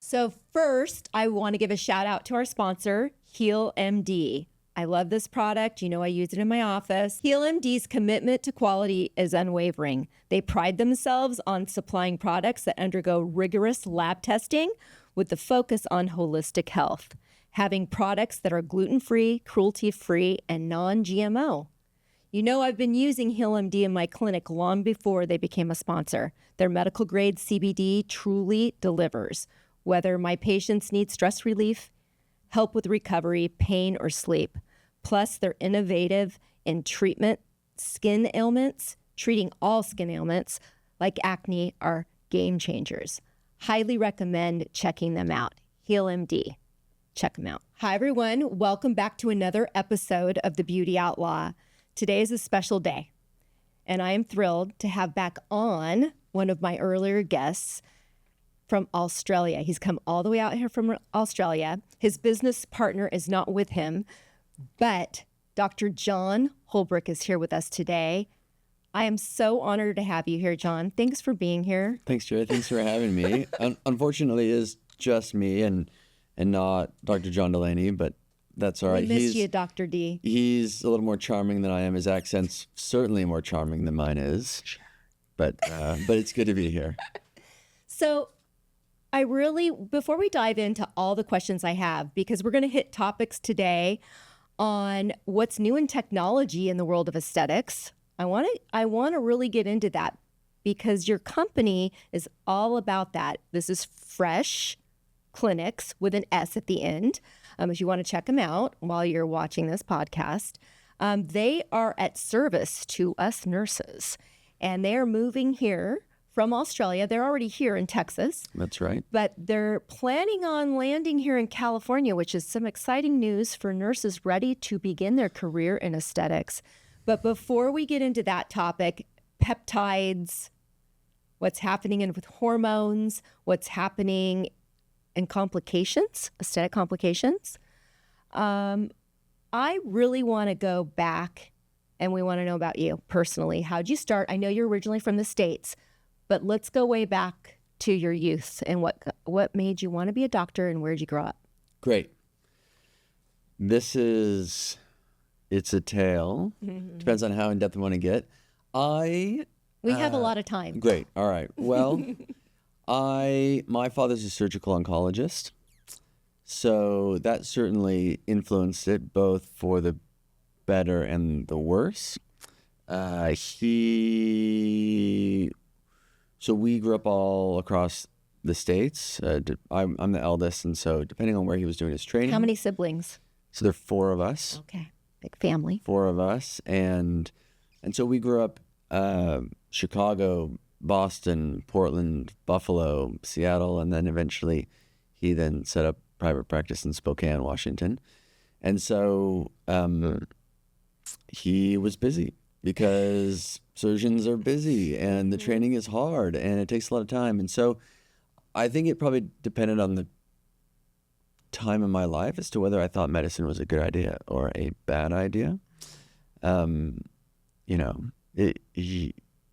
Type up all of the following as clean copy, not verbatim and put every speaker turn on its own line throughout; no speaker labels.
So first, I want to give a shout out to our sponsor, Heal MD. I love this product. You know, I use it in my office. Heal MD's commitment to quality is unwavering. They pride themselves on supplying products that undergo rigorous lab testing with the focus on holistic health, having products that are gluten-free, cruelty-free, and non-GMO. You know, I've been using Heal MD in my clinic long before they became a sponsor. Their medical grade CBD truly delivers. Whether my patients need stress relief, help with recovery, pain, or sleep. Plus, they're innovative in treating all skin ailments like acne are game changers. Highly recommend checking them out. Heal MD. Check them out. Hi, everyone. Welcome back to another episode of the Beauty Outlaw. Today is a special day, and I am thrilled to have back on one of my earlier guests from Australia. He's come all the way out here from Australia. His business partner is not with him, but Dr. John Holbrook is here with us today. I am so honored to have you here, John. Thanks for being here.
Thanks, Jerry. Thanks for having me. Unfortunately, it is just me and not Dr. John Delaney, but that's all right.
We miss you, Dr. D.
He's a little more charming than I am. His accent's certainly more charming than mine is. But it's good to be here.
So before we dive into all the questions I have, because we're going to hit topics today on what's new in technology in the world of aesthetics. I want to really get into that because your company is all about that. This is Fresh Clinics with an S at the end. If you want to check them out while you're watching this podcast, they are at service to us nurses, and they are moving here from Australia. They're already here in Texas.
That's right.
But they're planning on landing here in California, which is some exciting news for nurses ready to begin their career in aesthetics. But before we get into that topic, peptides, what's happening with hormones, what's happening in complications, aesthetic complications. I really want to go back, and we want to know about you personally. How'd you start? I know you're originally from the States, but let's go way back to your youth and what made you want to be a doctor, and where'd you grow up?
Great. It's a tale. Mm-hmm. Depends on how in-depth you want to get.
We have a lot of time.
Great. All right. Well, my father's a surgical oncologist, so that certainly influenced it both for the better and the worse. So we grew up all across the States. I'm the eldest, and so depending on where he was doing his training.
How many siblings?
So there are 4 of us.
Okay, big family.
4 of us, and so we grew up Chicago, Boston, Portland, Buffalo, Seattle, and then eventually he then set up private practice in Spokane, Washington. And so he was busy because surgeons are busy and the training is hard and it takes a lot of time. And so I think it probably depended on the time in my life as to whether I thought medicine was a good idea or a bad idea.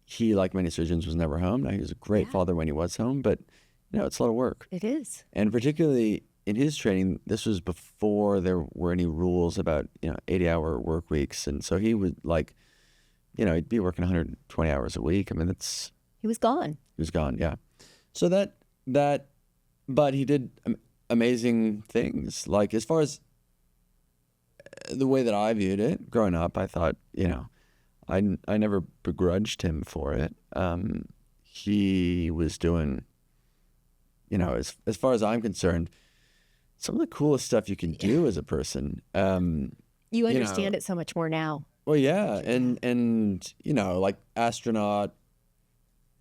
He, like many surgeons, was never home. Now, he was a great father when he was home, but, it's a lot of work.
It is.
And particularly in his training, this was before there were any rules about, 80-hour work weeks. And so he would, he'd be working 120 hours a week. I mean,
He was gone.
He was gone, yeah. So but he did amazing things. Like, as far as the way that I viewed it, growing up, I thought, I never begrudged him for it. He was doing, as far as I'm concerned, some of the coolest stuff you can do as a person.
You understand it so much more now.
Well, yeah, and like astronaut,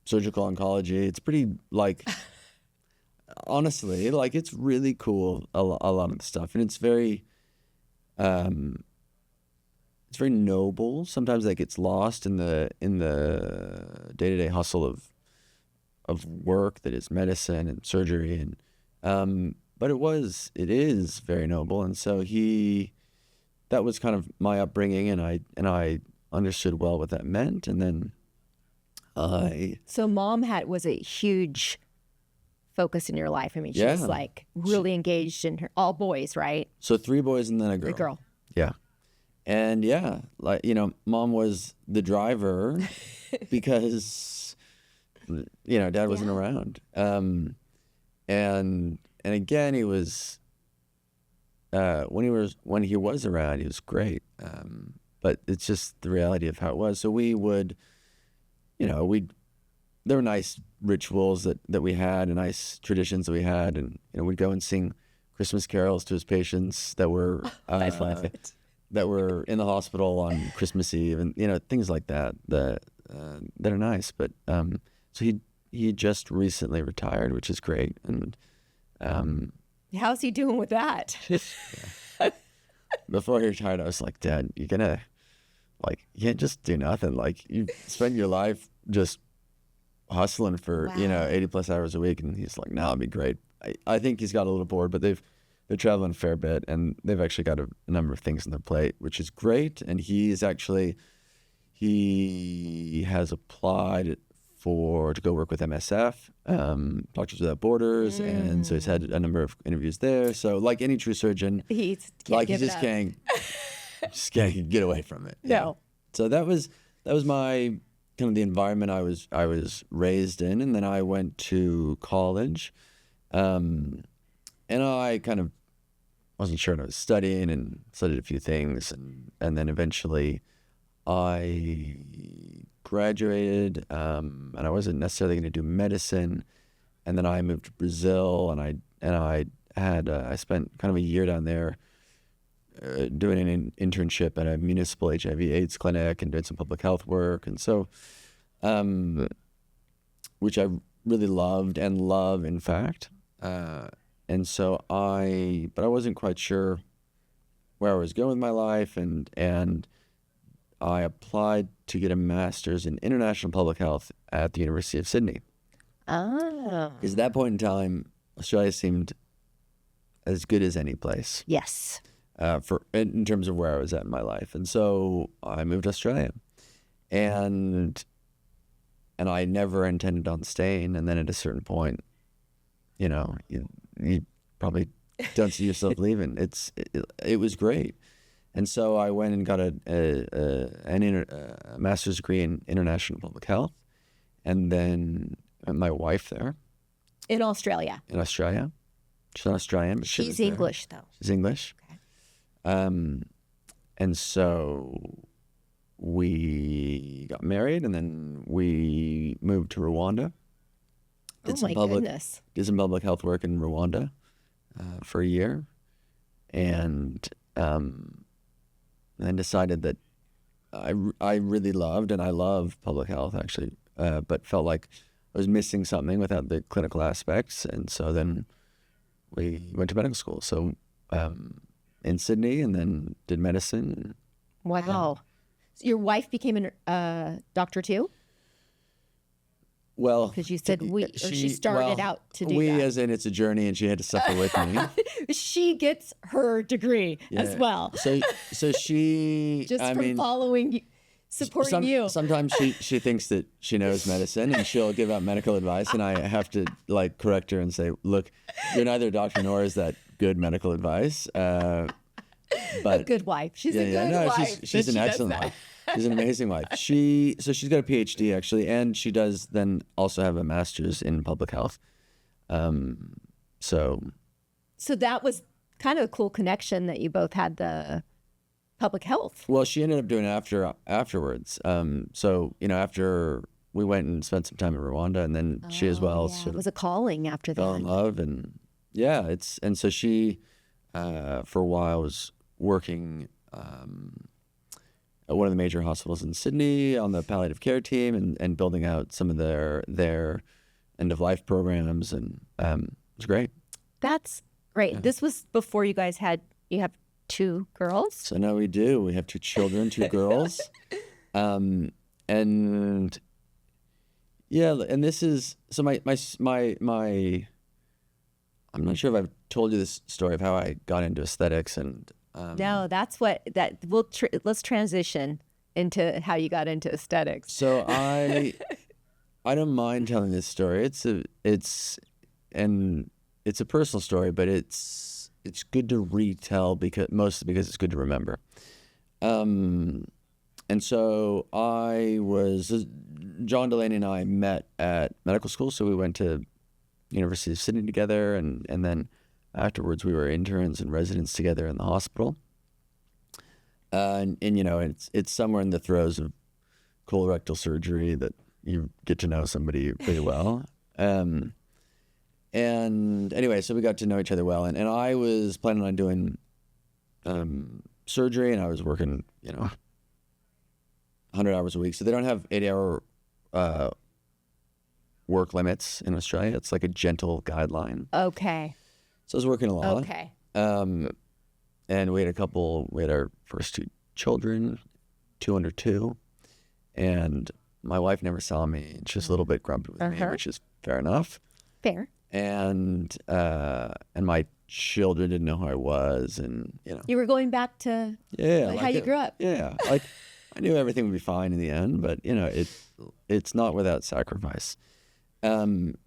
surgical oncology. It's pretty honestly, it's really cool. A lot of the stuff, and it's very noble. Sometimes that gets lost in the day-to-day hustle of work that is medicine and surgery, and but it is very noble. And so that was kind of my upbringing, and I understood well what that meant. And then
So mom was a huge focus in your life? I mean,
Yeah.
she's like really engaged in her, all boys, right?
So 3 boys and then a girl.
A girl.
Yeah. And yeah, like, you know, mom was the driver because, you know, dad wasn't around. And again, he was, when he was around, he was great. But it's just the reality of how it was. So we would, you know, there were nice rituals that we had and nice traditions that we had. And, you know, we'd go and sing Christmas carols to his patients that were,
I love it.
that were in the hospital on Christmas Eve, and you know, things like that that are nice. But so he just recently retired, which is great. And
How's he doing with that?
before he retired, I was like, Dad, you can't just do nothing. Like, you spend your life just hustling for 80 plus hours a week. And he's like, no, it'd be great. I think he's got a little bored, but they're traveling a fair bit, and they've actually got a number of things on their plate, which is great. And he has applied to go work with MSF, Doctors Without Borders, and so he's had a number of interviews there. So, like any true surgeon, he just can't get away from it.
No.
So that was my kind of the environment I was raised in, and then I went to college, and I kind of wasn't sure what I was studying and studied a few things, and then eventually I graduated, and I wasn't necessarily going to do medicine, and then I moved to Brazil, and I spent kind of a year down there doing an internship at a municipal HIV/AIDS clinic and doing some public health work, and so which I really loved and love, in fact. And so but I wasn't quite sure where I was going with my life, and I applied to get a master's in international public health at the University of Sydney.
Oh.
Because at that point in time, Australia seemed as good as any place.
Yes.
In terms of where I was at in my life. And so I moved to Australia. And I never intended on staying. And then at a certain point, you know, you probably don't see yourself leaving. It was great. And so I went and got a master's degree in international public health, and then met my wife there.
In Australia.
She's not Australian, but
she's English, though.
She's English. Okay. And so we got married, and then we moved to Rwanda.
Goodness.
Did some public health work in Rwanda for a year, and then decided that I really loved, and I love public health actually, but felt like I was missing something without the clinical aspects, and so then we went to medical school. So in Sydney, and then did medicine.
Wow. So your wife became a doctor too?
Well,
because you said she started out to do that.
As in it's a journey, and she had to suffer with me.
She gets her degree as well.
So she
supporting you.
Sometimes she thinks that she knows medicine, and she'll give out medical advice, and I have to like correct her and say, look, you're neither a doctor nor is that good medical advice. But
a good wife. She's a good wife.
She's an excellent wife. She's an amazing wife. So she's got a PhD actually, and she does then also have a master's in public health. So
that was kind of a cool connection that you both had the public health.
Well, she ended up doing it afterwards. So after we went and spent some time in Rwanda, and then she as well.
Yeah. It was a calling after that.
Fell in love, and so she for a while was working at one of the major hospitals in Sydney on the palliative care team, and building out some of their end of life programs, and it was great. That's
great. Yeah. This was before you have 2 girls.
So now we do. We have 2 children, 2 girls, and this is so my. I'm not sure if I've told you this story of how I got into aesthetics, and
no, let's transition into how you got into aesthetics.
So I don't mind telling this story. and it's a personal story, but it's good to retell mostly because it's good to remember. And so John Delaney and I met at medical school, so we went to University of Sydney together, and then afterwards we were interns and residents together in the hospital. And it's somewhere in the throes of colorectal surgery that you get to know somebody pretty well. And anyway, so we got to know each other well, and I was planning on doing surgery, and I was working 100 hours a week. So they don't have 80-hour work limits in Australia. It's like a gentle guideline.
Okay.
So I was working a lot.
Okay.
And we had our first 2 children, 2 under 2. And my wife never saw me. She's just a little bit grumpy with me, which is fair enough.
Fair.
And my children didn't know who I was, and
You were going back to how you grew up.
Yeah, like I knew everything would be fine in the end, but it's not without sacrifice. And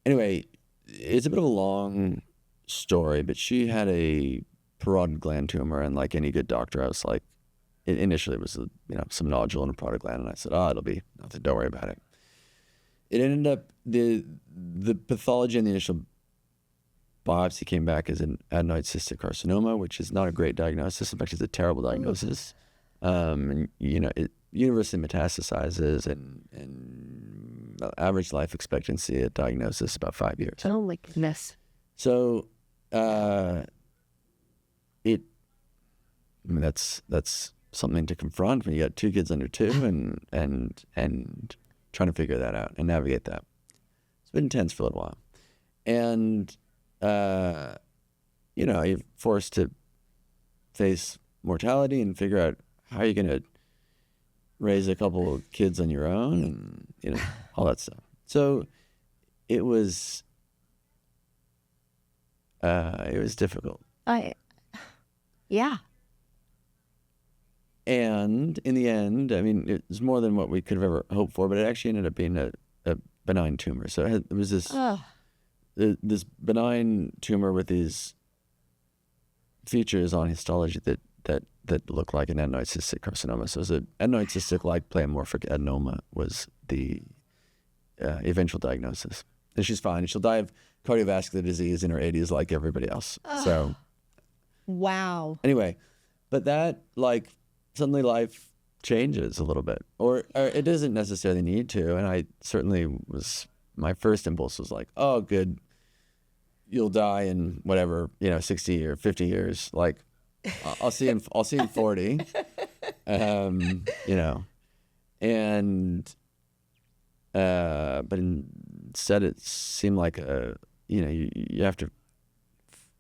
anyway, it's a bit of a long story, but she had a parotid gland tumor, and like any good doctor, I was like, initially it was some nodule in a parotid gland, and I said, it'll be nothing, don't worry about it. It ended up, the pathology in the initial biopsy came back as an adenoid cystic carcinoma, which is not a great diagnosis. In fact, it's a terrible diagnosis. And it universally metastasizes, and average life expectancy at diagnosis about 5 years.
Oh my goodness.
So, that's something to confront when you got 2 kids under 2, and trying to figure that out and navigate that. It's been intense for a little while, and you're forced to face mortality and figure out how you're going to raise a couple of kids on your own, and all that stuff. So it was difficult.
Yeah.
And in the end, I mean, it was more than what we could have ever hoped for, but it actually ended up being a benign tumor. So it was this benign tumor with these features on histology that looked like an adenoid cystic carcinoma. So it was an adenoid cystic-like pleomorphic adenoma was the eventual diagnosis. And she's fine. She'll die of cardiovascular disease in her 80s like everybody else. So,
wow.
Anyway, but that, suddenly life changes a little bit, or it doesn't necessarily need to. And I certainly my first impulse was like, oh, good, you'll die in whatever, 60 or 50 years. Like, I'll see you in 40. And but instead it seemed like you have to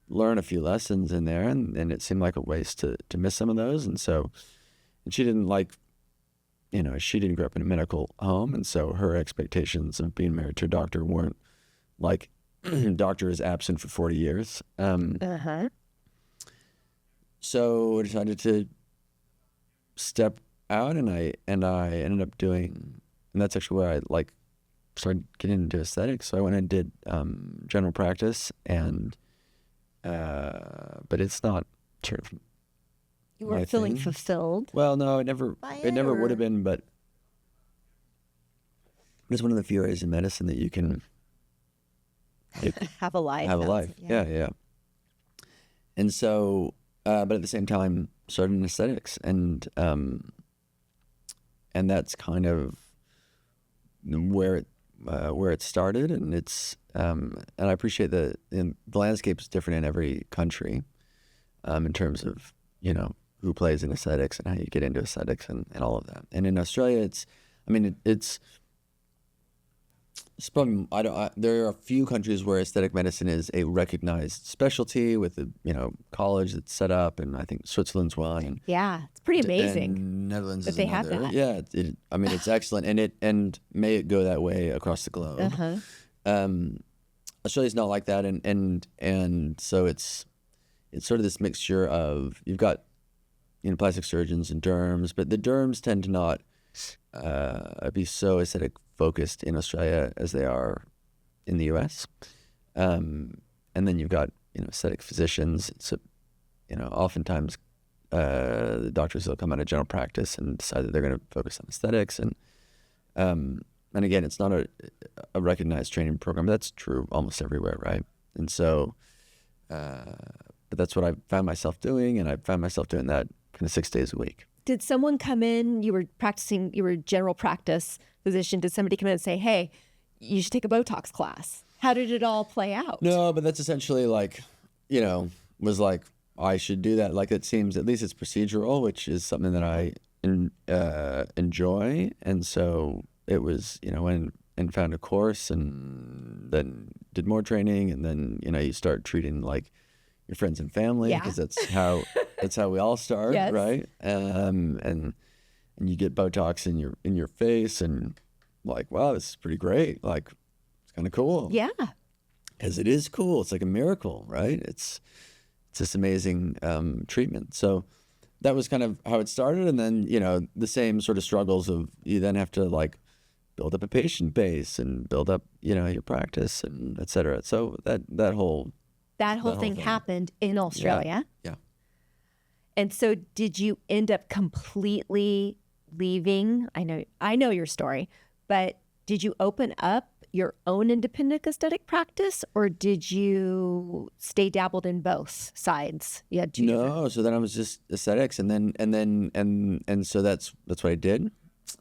learn a few lessons in there, and it seemed like a waste to miss some of those. And so, she didn't she didn't grow up in a medical home, and so her expectations of being married to a doctor weren't like doctor is absent for 40 years. So I decided to step out, and I ended up doing, and that's actually where I started getting into aesthetics. So I went and did general practice, and but it's not sort of
you were feeling fulfilled.
Well, no, it never would have been, but it's one of the few areas in medicine that you can
have a life.
Yeah. And so, but at the same time, started in aesthetics, and that's kind of where it started, and it's and I appreciate the landscape is different in every country, in terms of who plays in aesthetics and how you get into aesthetics and all of that. And in Australia, it's probably there are a few countries where aesthetic medicine is a recognized specialty with a college that's set up, and I think Switzerland's one. And,
it's pretty amazing.
And Netherlands
that
is
they
another.
have that.
Yeah, it's excellent, and may it go that way across the globe. Australia's not like that, and so it's sort of this mixture of, you've got plastic surgeons and derms, but the derms tend to not be so aesthetic focused in Australia as they are in the US. And then you've got, aesthetic physicians. So, oftentimes the doctors will come out of general practice and decide that they're going to focus on aesthetics. And again, it's not a recognized training program. That's true almost everywhere, right? And so, but that's what I found myself doing, and I found myself doing that kind of 6 days a week.
Did someone come in, you were a general practice physician, did somebody come in and say, hey, you should take a Botox class? How did it all play out?
No, but that's essentially like, was like, I should do that. Like, it seems, at least it's procedural, which is something that I enjoy. And so it was, and found a course, and then did more training. And then, you start treating like your friends and family, because that's how we all start,
yes.
right? And you get Botox in your face, and like, wow, this is pretty great. Like, it's kind of cool.
Yeah.
Because it is cool. It's like a miracle, right? It's this amazing treatment. So that was kind of how it started. And then, the same sort of struggles of, you then have to like build up a patient base and build up, your practice, and et cetera. So that whole
thing happened in Australia.
Yeah.
And so did you end up completely leaving? I know your story, but did you open up your own independent aesthetic practice, or did you stay dabbled in both sides? You had two.
No, so then I was just aesthetics, and so that's what I did,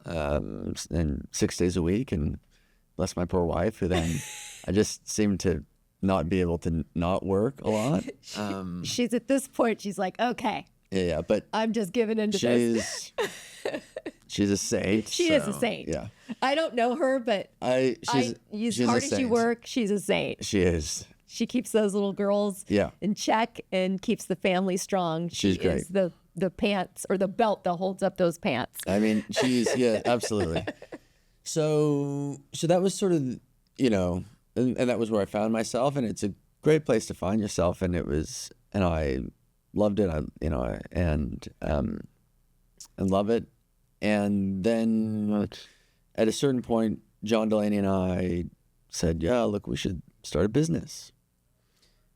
and 6 days a week, and bless my poor wife, who then I just seemed to not be able to not work a lot.
She's at this point, she's like, okay.
Yeah, but
I'm just giving into this.
She's a saint.
She is a saint.
Yeah.
I don't know her, but as hard as you work, she's a saint.
She is.
She keeps those little girls in check and keeps the family strong.
She's great.
Is the pants, or the belt that holds up those pants.
I mean, absolutely. So that was sort of, and that was where I found myself, and it's a great place to find yourself, and I loved it. And love it. And then at a certain point, John Delaney and I said, yeah, look, we should start a business,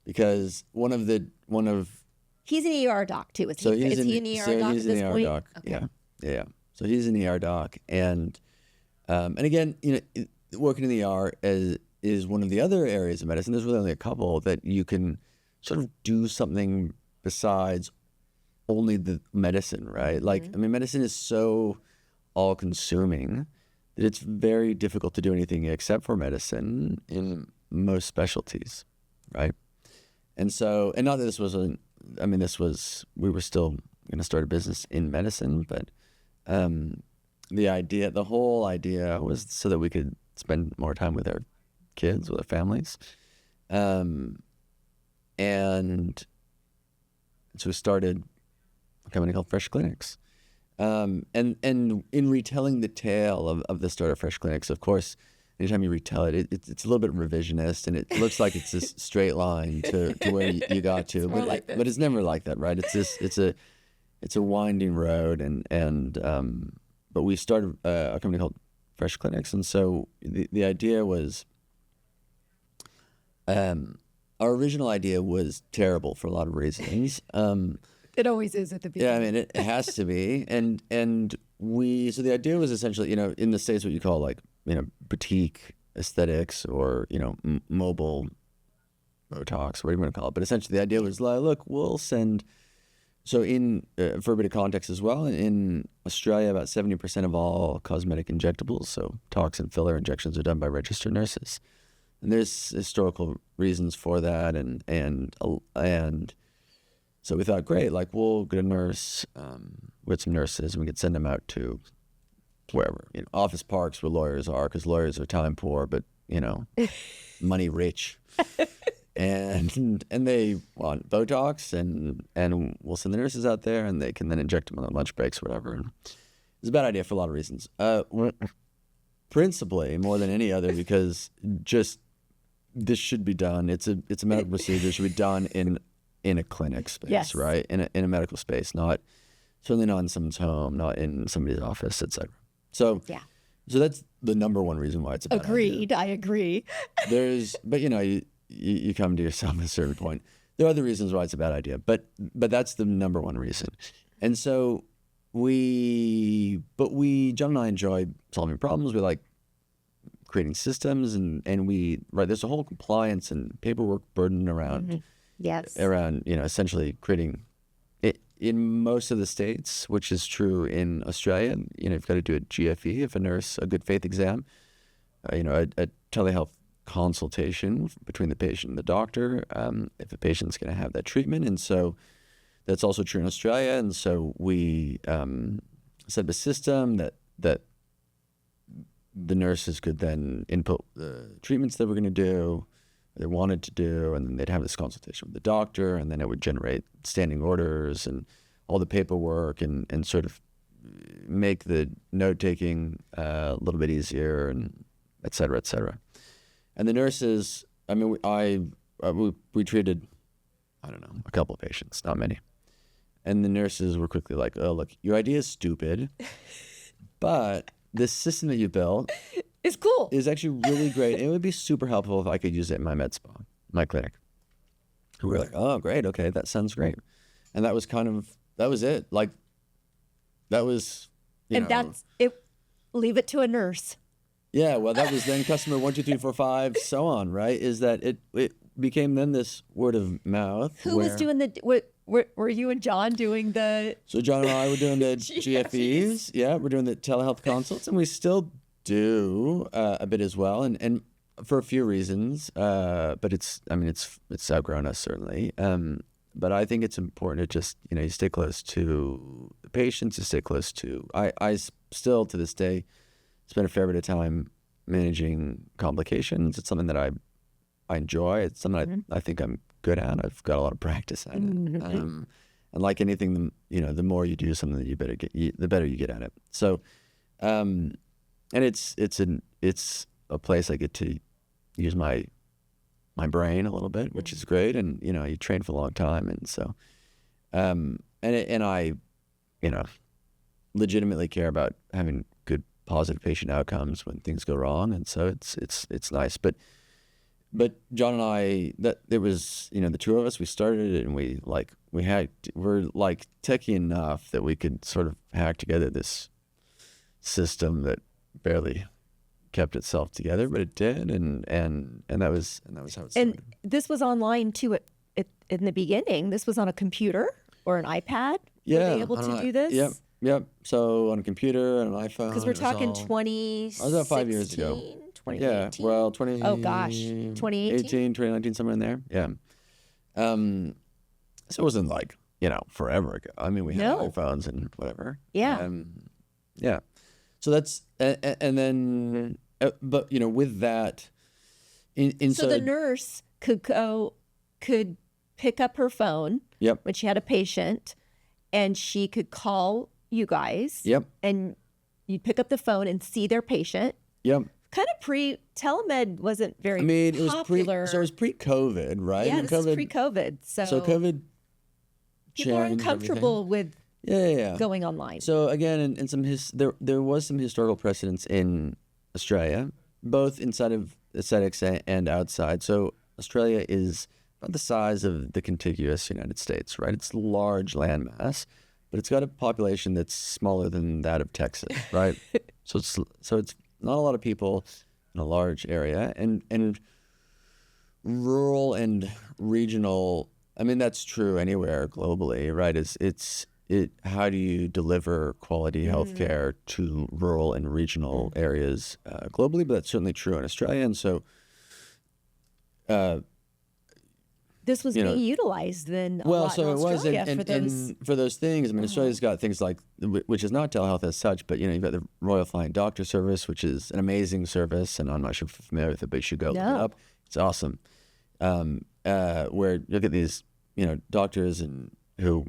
because
he's an ER doc too. Is he an ER doc at this point?
Doc.
Okay.
Yeah. So he's an ER doc, and again, working in the ER is one of the other areas of medicine. There's really only a couple that you can sort of do something besides only the medicine, right? Like, I mean, medicine is so all-consuming that it's very difficult to do anything except for medicine in most specialties, right? And so, and not that we were still going to start a business in medicine, but the whole idea was so that we could spend more time with our kids, with our families. And so we started a company called Fresh Clinics. And in retelling the tale of the start of Fresh Clinics, of course, anytime you retell it, it's a little bit revisionist, and it looks like it's this straight line to where you got to, but it's never like that, right? It's a winding road, but we started a company called Fresh Clinics, and so the idea was, our original idea was terrible for a lot of reasons.
It always is at the beginning.
Yeah, I mean, it has to be. So the idea was essentially, in the States, what you call like, boutique aesthetics, or, mobile Botox, whatever you want to call it. But essentially the idea was like, look, we'll send, for a bit of context as well, in Australia, about 70% of all cosmetic injectables, so toxin filler injections, are done by registered nurses. And there's historical reasons for that. And so we thought, great, like, we'll get a nurse with some nurses, and we could send them out to wherever, office parks where lawyers are, because lawyers are time poor, but, money rich. And they want Botox, and we'll send the nurses out there, and they can then inject them on their lunch breaks or whatever. And it's a bad idea for a lot of reasons. Principally, more than any other, because just this should be done. It's a medical procedure. It should be done in a clinic space,
yes.
Right? In a medical space, certainly not in someone's home, not in somebody's office, etc. So, So that's the number one reason why it's a bad idea.
Agreed. I agree.
But you come to yourself at a certain point. There are other reasons why it's a bad idea, but that's the number one reason. And so John and I enjoy solving problems. We like creating systems, and there's a whole compliance and paperwork burden around
Yes.
around essentially creating it in most of the states, which is true in Australia. You've got to do a GFE, if a nurse, a good faith exam, a telehealth consultation between the patient and the doctor, if the patient's going to have that treatment. And so that's also true in Australia. And so we set up a system that the nurses could then input the treatments that we're going to do, they wanted to do, and then they'd have this consultation with the doctor, and then it would generate standing orders and all the paperwork and sort of make the note-taking a little bit easier, and et cetera, et cetera. And the nurses, I mean, we treated, I don't know, a couple of patients, not many. And the nurses were quickly like, oh, look, your idea is stupid, but this system that you built
It's cool.
is actually really great. It would be super helpful if I could use it in my med spa, my clinic. We were like, oh, great. Okay, that sounds great. And that was it. Like, that was,
that's it. Leave it to a nurse.
Yeah, well, that was then customer 1, 2, 3, 4, 5, so on, right? Is that it became then this word of mouth.
Who was doing were you and John doing the...
So John and I were doing the GFEs. Yeah, we're doing the telehealth consults, and we still do a bit as well, and for a few reasons. But it's outgrown us, certainly. But I think it's important to just, you stay close to the patients, you stay close to... I still, to this day, spend a fair bit of time managing complications. It's something that I enjoy. It's something I think I'm good at. I've got a lot of practice at it. And like anything, the more you do something, the better you get at it. So, and it's a place I get to use my brain a little bit, which is great. And you train for a long time, and so, and I, legitimately care about having good positive patient outcomes when things go wrong, and so it's nice. But John and I, that it was the two of us. We started it, and we're like techie enough that we could sort of hack together this system that barely kept itself together, but it did, and that was how it started.
And this was online too. In the beginning, this was on a computer or an iPad.
Yeah,
were they able to do this?
Yep. So on a computer and an iPhone.
Because we're talking 2016.
I was about 5 years ago.
2018?
Yeah, well,
2018,
2019, somewhere in there. Yeah. So it wasn't like, forever ago. I mean, we had iPhones and whatever.
Yeah.
Yeah. So that's, and then, but, with that,
so the nurse could pick up her phone when she had a patient, and she could call you guys.
Yep.
And you'd pick up the phone and see their patient.
Yep.
Kind of telemed wasn't very popular.
So it was pre-COVID, right?
Yeah, this is pre-COVID. So
COVID
people are uncomfortable with going online.
So again, in some there was some historical precedence in Australia, both inside of aesthetics and outside. So Australia is about the size of the contiguous United States, right? It's a large landmass, but it's got a population that's smaller than that of Texas, right? so it's not a lot of people in a large area, and rural and regional. I mean, that's true anywhere globally, right? How do you deliver quality healthcare to rural and regional areas globally? But that's certainly true in Australia, and so.
This was being utilized then a lot in Australia
for those things. I mean, Australia's got things like, which is not telehealth as such, but you've got the Royal Flying Doctor Service, which is an amazing service, and I'm not sure if you're familiar with it, but you should go look it up. It's awesome. Where you get these, doctors and who,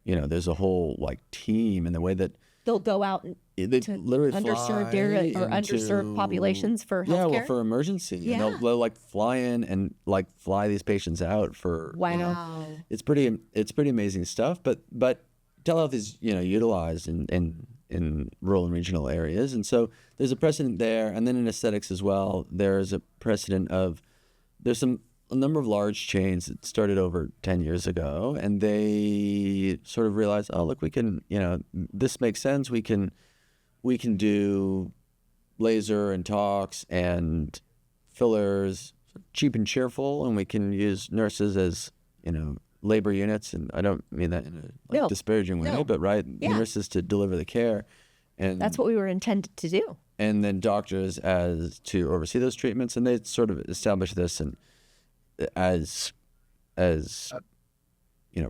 there's a whole team, and the way that
they'll go out
they
to
literally
underserved area or underserved populations for healthcare.
Yeah, well, for emergency.
Yeah.
And they'll fly in and fly these patients out for.
Wow.
It's pretty amazing stuff. But telehealth is utilized in in rural and regional areas. And so there's a precedent there. And then in aesthetics as well, there's a precedent of, a number of large chains that started over 10 years ago, and they sort of realized, oh, look, we can, this makes sense. We can do laser and tox and fillers, cheap and cheerful, and we can use nurses as, labor units. And I don't mean that in a disparaging way, but nurses to deliver the care. And
that's what we were intended to do.
And then doctors as to oversee those treatments. And they sort of established this and as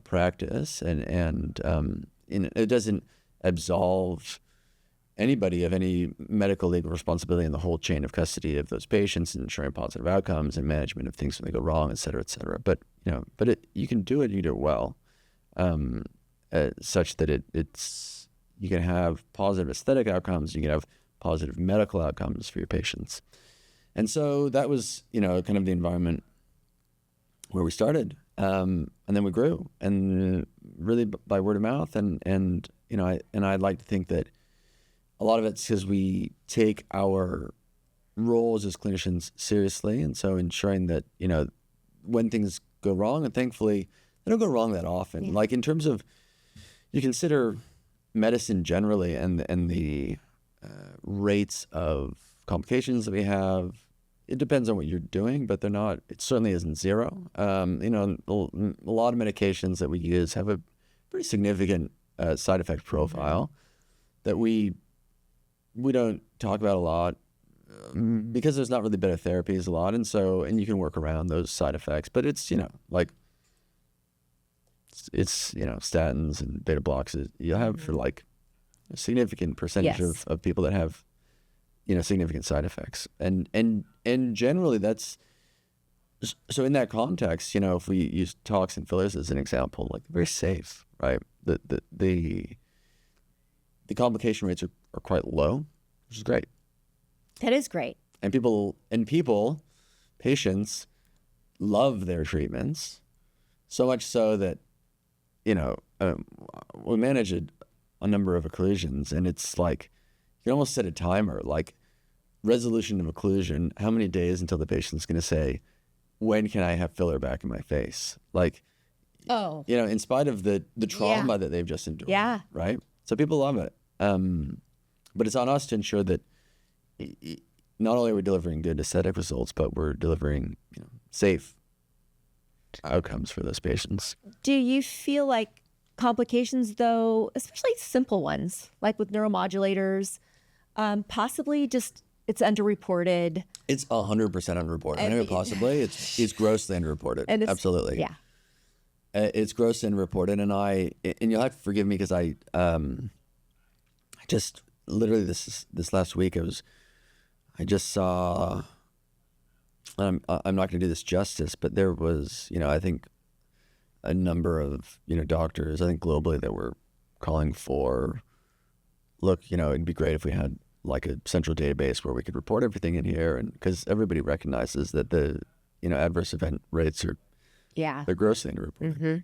practice, and it doesn't absolve anybody of any medical legal responsibility in the whole chain of custody of those patients and ensuring positive outcomes and management of things when they go wrong, et cetera, et cetera. But you can do it, you do it well, such that you can have positive aesthetic outcomes, you can have positive medical outcomes for your patients. And so that was, kind of the environment where we started. And then we grew, and really by word of mouth. And I'd like to think that a lot of it's because we take our roles as clinicians seriously. And so ensuring that, when things go wrong, and thankfully they don't go wrong that often. Yeah. Like in terms of, you consider medicine generally and the rates of complications that we have, it depends on what you're doing, but it certainly isn't zero. A lot of medications that we use have a pretty significant side effect profile that we don't talk about a lot because there's not really better therapies a lot. And you can work around those side effects, but it's, statins and beta blocks you have for like a significant percentage of people that have, significant side effects. And generally that's, so in that context, if we use tox and fillers as an example, like very safe, right? The complication rates are quite low, which is great.
That is great.
And patients love their treatments, so much so that, we manage a number of occlusions, and it's like, you can almost set a timer, like resolution of occlusion, how many days until the patient's going to say, when can I have filler back in my face? Like, in spite of the trauma that they've just endured. Yeah. Right? So people love it. But it's on us to ensure that not only are we delivering good aesthetic results, but we're delivering, safe outcomes for those patients.
Do you feel like complications, though, especially simple ones, like with neuromodulators, possibly just it's underreported?
It's 100% underreported. I know possibly it's grossly underreported. And Absolutely.
Yeah.
It's grossly underreported, and you'll have to forgive me because I just literally this last week I just saw. I'm not going to do this justice, but there was, I think a number of, doctors, I think globally, that were calling for, look, it'd be great if we had like a central database where we could report everything in here, and because everybody recognizes that the, adverse event rates are, they're grossly underreported.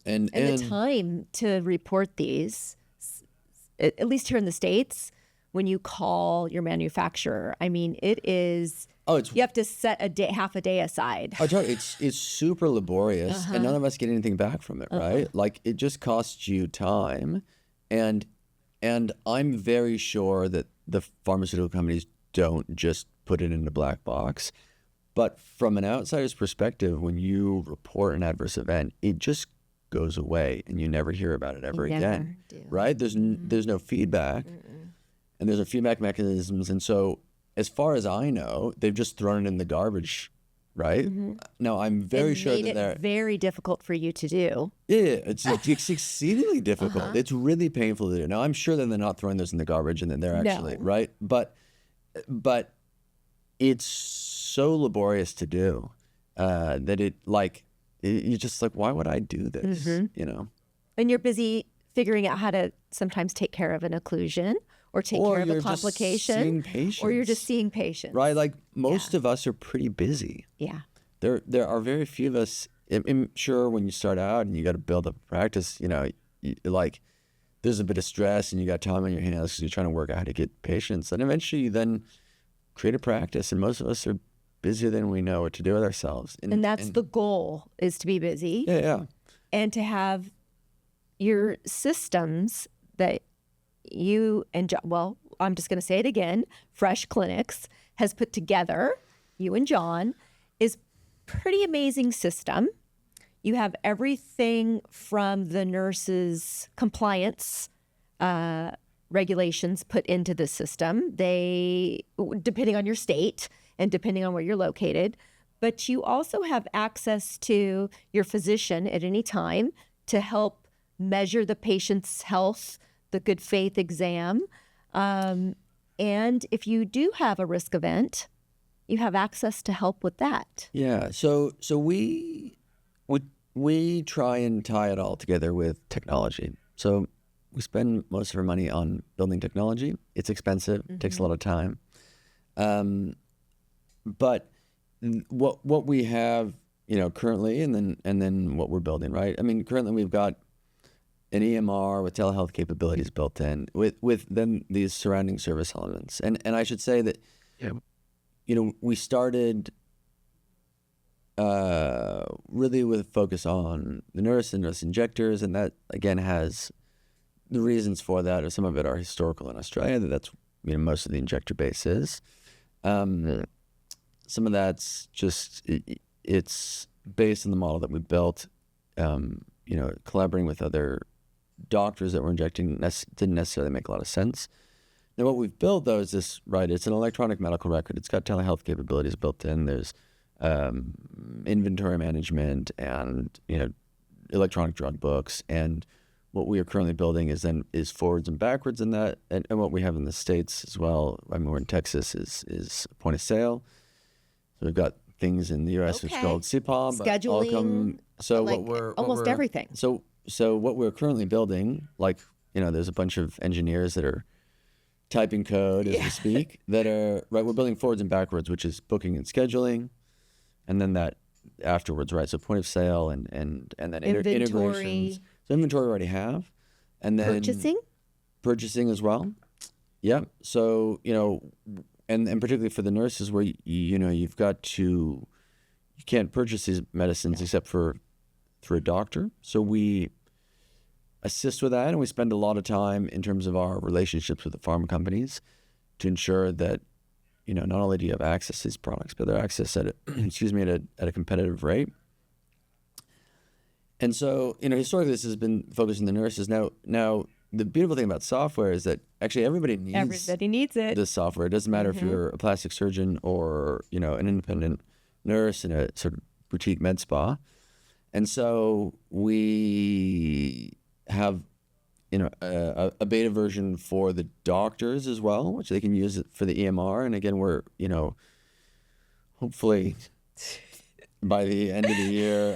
And
the time to report these, at least here in the States, when you call your manufacturer, I mean, it is. You have to set half a day aside.
It's super laborious, and none of us get anything back from it, right? Like, it just costs you time, and I'm very sure that the pharmaceutical companies don't just put it in a black box. But from an outsider's perspective, when you report an adverse event, it just goes away, and you never hear about it ever again, right? There's no feedback. And there's no feedback mechanisms. And so as far as I know, they've just thrown it in the garbage, right? Now, I'm very sure that they're...
It's very difficult for you to do.
Yeah, it's exceedingly difficult. It's really painful to do. Now, I'm sure that they're not throwing those in the garbage and then they're actually, right? But it's so laborious to do that you're just like, why would I do this,
And you're busy figuring out how to sometimes take care of an occlusion, or take care of a complication, or you're just seeing patients.
Right, like most of us are pretty busy.
Yeah.
There are very few of us. I'm sure when you start out and you got to build up a practice, there's a bit of stress and you got time on your hands because you're trying to work out how to get patients. And eventually you then create a practice, and most of us are busier than we know what to do with ourselves.
And that's the goal, is to be busy.
Yeah.
And to have your systems that you and well, I'm just going to say it again, Fresh Clinics has put together, you and John, is pretty amazing system. You have everything from the nurses' compliance regulations put into the system. They, depending on your state and depending on where you're located, but you also have access to your physician at any time to help measure the patient's health, the good faith exam. And if you do have a risk event, you have access to help with that.
Yeah. So we try and tie it all together with technology. So we spend most of our money on building technology. It's expensive, takes a lot of time. But what we have, currently, and then what we're building, right? I mean, currently we've got an EMR with telehealth capabilities built in, with then these surrounding service elements. And I should say that, we started really with a focus on the nurse and nurse injectors, and that again has the reasons for that, or some of it are historical in Australia. That's most of the injector base is. Some of that's just it's based on the model that we built. Collaborating with other doctors that were injecting didn't necessarily make a lot of sense. Now, what we've built though is this, right? It's an electronic medical record. It's got telehealth capabilities built in. There's inventory management and electronic drug books, and what we are currently building is forwards and backwards in that, and what we have in the States as well. I mean, we're in Texas is point of sale. So we've got things in the U.S. which is called CPOM,
scheduling, almost everything.
So what we're currently building, there's a bunch of engineers that are typing code as we speak that are right. We're building forwards and backwards, which is booking and scheduling. And then that afterwards, right? So point of sale and then integrations. So inventory we already have. And then purchasing as well. Yeah. So, and particularly for the nurses where, you can't purchase these medicines except through a doctor. So we assist with that, and we spend a lot of time in terms of our relationships with the pharma companies to ensure that, not only do you have access to these products, but they're access at a competitive rate. And so, historically this has been focused on the nurses. Now the beautiful thing about software is that actually everybody needs
it.
This software. It doesn't matter if you're a plastic surgeon or, an independent nurse in a sort of boutique med spa. And so we have a beta version for the doctors as well, which they can use it for the EMR. And again, we're, hopefully by the end of the year,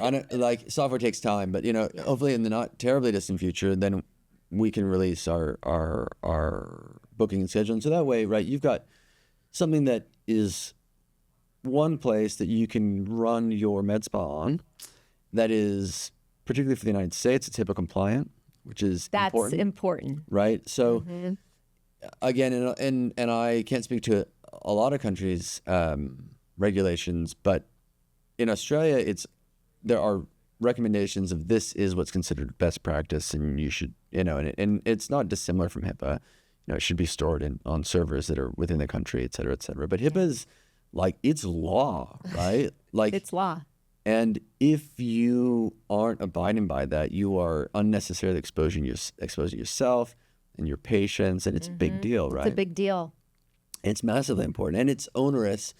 software takes time, but hopefully in the not terribly distant future, then we can release our booking and scheduling. So that way, right, you've got something that is one place that you can run your med spa on that is, particularly for the United States, it's HIPAA compliant, which is important. Right? So again, and I can't speak to a lot of countries' regulations, but in Australia, there are recommendations of this is what's considered best practice, and you should, and it's not dissimilar from HIPAA. It should be stored on servers that are within the country, et cetera, et cetera. But HIPAA is it's law, right?
It's law.
And if you aren't abiding by that, you are unnecessarily exposing yourself and your patients, and it's a big deal, right?
It's a big deal.
It's massively important, and it's onerous.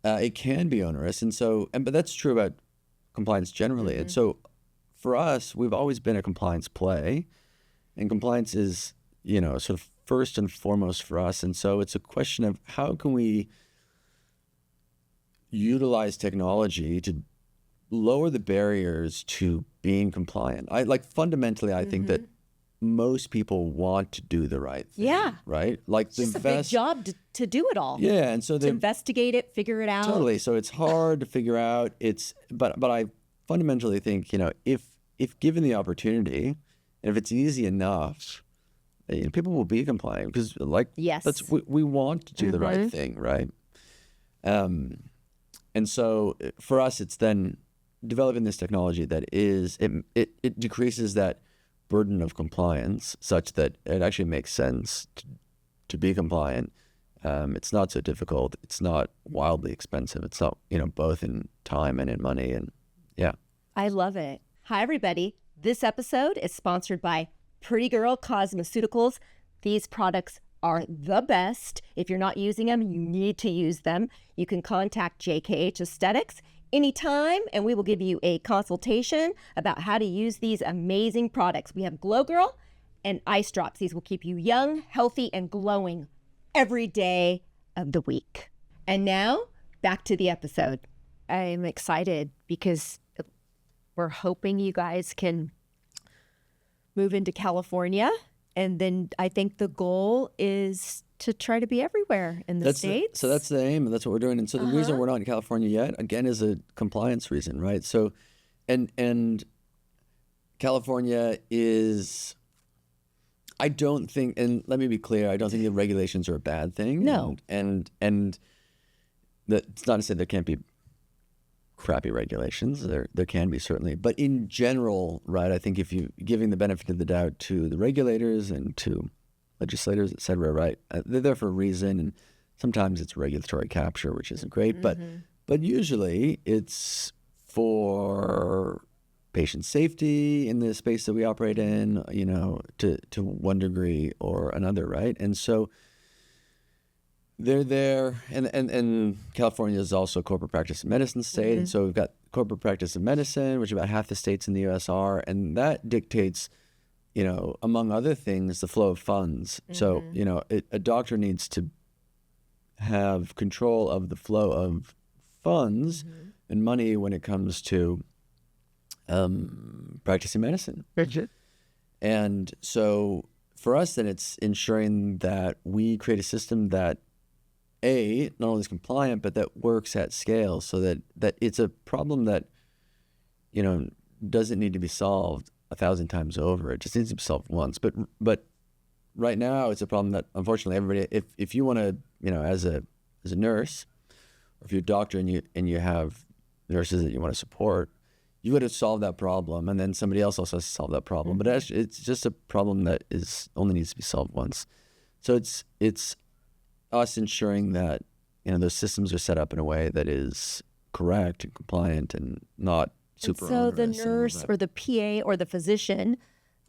It can be onerous, but that's true about compliance generally. And so, for us, we've always been a compliance play, and compliance is, sort of first and foremost for us. And so, it's a question of how can we utilize technology to lower the barriers to being compliant. Fundamentally, I think that most people want to do the right thing.
Yeah.
Right?
It's just a big job to do it all.
Yeah. And so
to investigate it, figure it out.
Totally. So it's hard to figure out. But I fundamentally think, if given the opportunity, and if it's easy enough, people will be compliant because
Yes.
we want to do the right thing, right? And so for us, it's then developing this technology that it decreases that burden of compliance such that it actually makes sense to be compliant. It's not so difficult. It's not wildly expensive. It's not, both in time and in money. And yeah.
I love it. Hi, everybody. This episode is sponsored by Pretty Girl Cosmeceuticals. These products are the best. If you're not using them, you need to use them. You can contact JKH Aesthetics anytime, and we will give you a consultation about how to use these amazing products. We have Glow Girl and Ice Drops. These will keep you young, healthy, and glowing every day of the week. And now, back to the episode. I'm excited because we're hoping you guys can move into California. And then I think the goal is to try to be everywhere in the States.
So that's the aim, and that's what we're doing. And so the reason we're not in California yet, again, is a compliance reason, right? So, and California is, I don't think, and let me be clear, I don't think the regulations are a bad thing.
No.
And it's not to say there can't be crappy regulations. There can be, certainly. But in general, right, I think if you giving the benefit of the doubt to the regulators and to legislators, et cetera, right, they're there for a reason. And sometimes it's regulatory capture, which isn't great. But usually it's for patient safety in the space that we operate in, to one degree or another, right? And so they're there, and California is also a corporate practice of medicine state, and so we've got corporate practice of medicine, which about half the states in the U.S. are, and that dictates, among other things, the flow of funds. So, a doctor needs to have control of the flow of funds and money when it comes to practicing medicine. And so for us, then it's ensuring that we create a system that not only is compliant, but that works at scale, so that it's a problem that, doesn't need to be solved 1,000 times over. It just needs to be solved once. But right now, it's a problem that, unfortunately, everybody, if you want to, as a nurse, or if you're a doctor and you have nurses that you want to support, you got to solve that problem, and then somebody else also has to solve that problem. But it's just a problem that only needs to be solved once. So it's us ensuring that those systems are set up in a way that is correct and compliant and not super
so the
onerous
nurse or the PA or the physician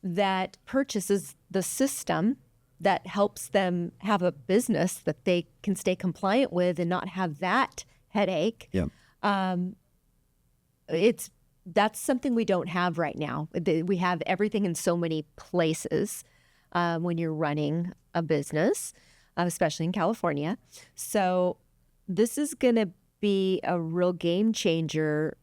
that purchases the system that helps them have a business that they can stay compliant with and not have that headache.
Yeah.
That's something we don't have right now. We have everything in so many places when you're running a business, especially in California. So this is going to be a real game changer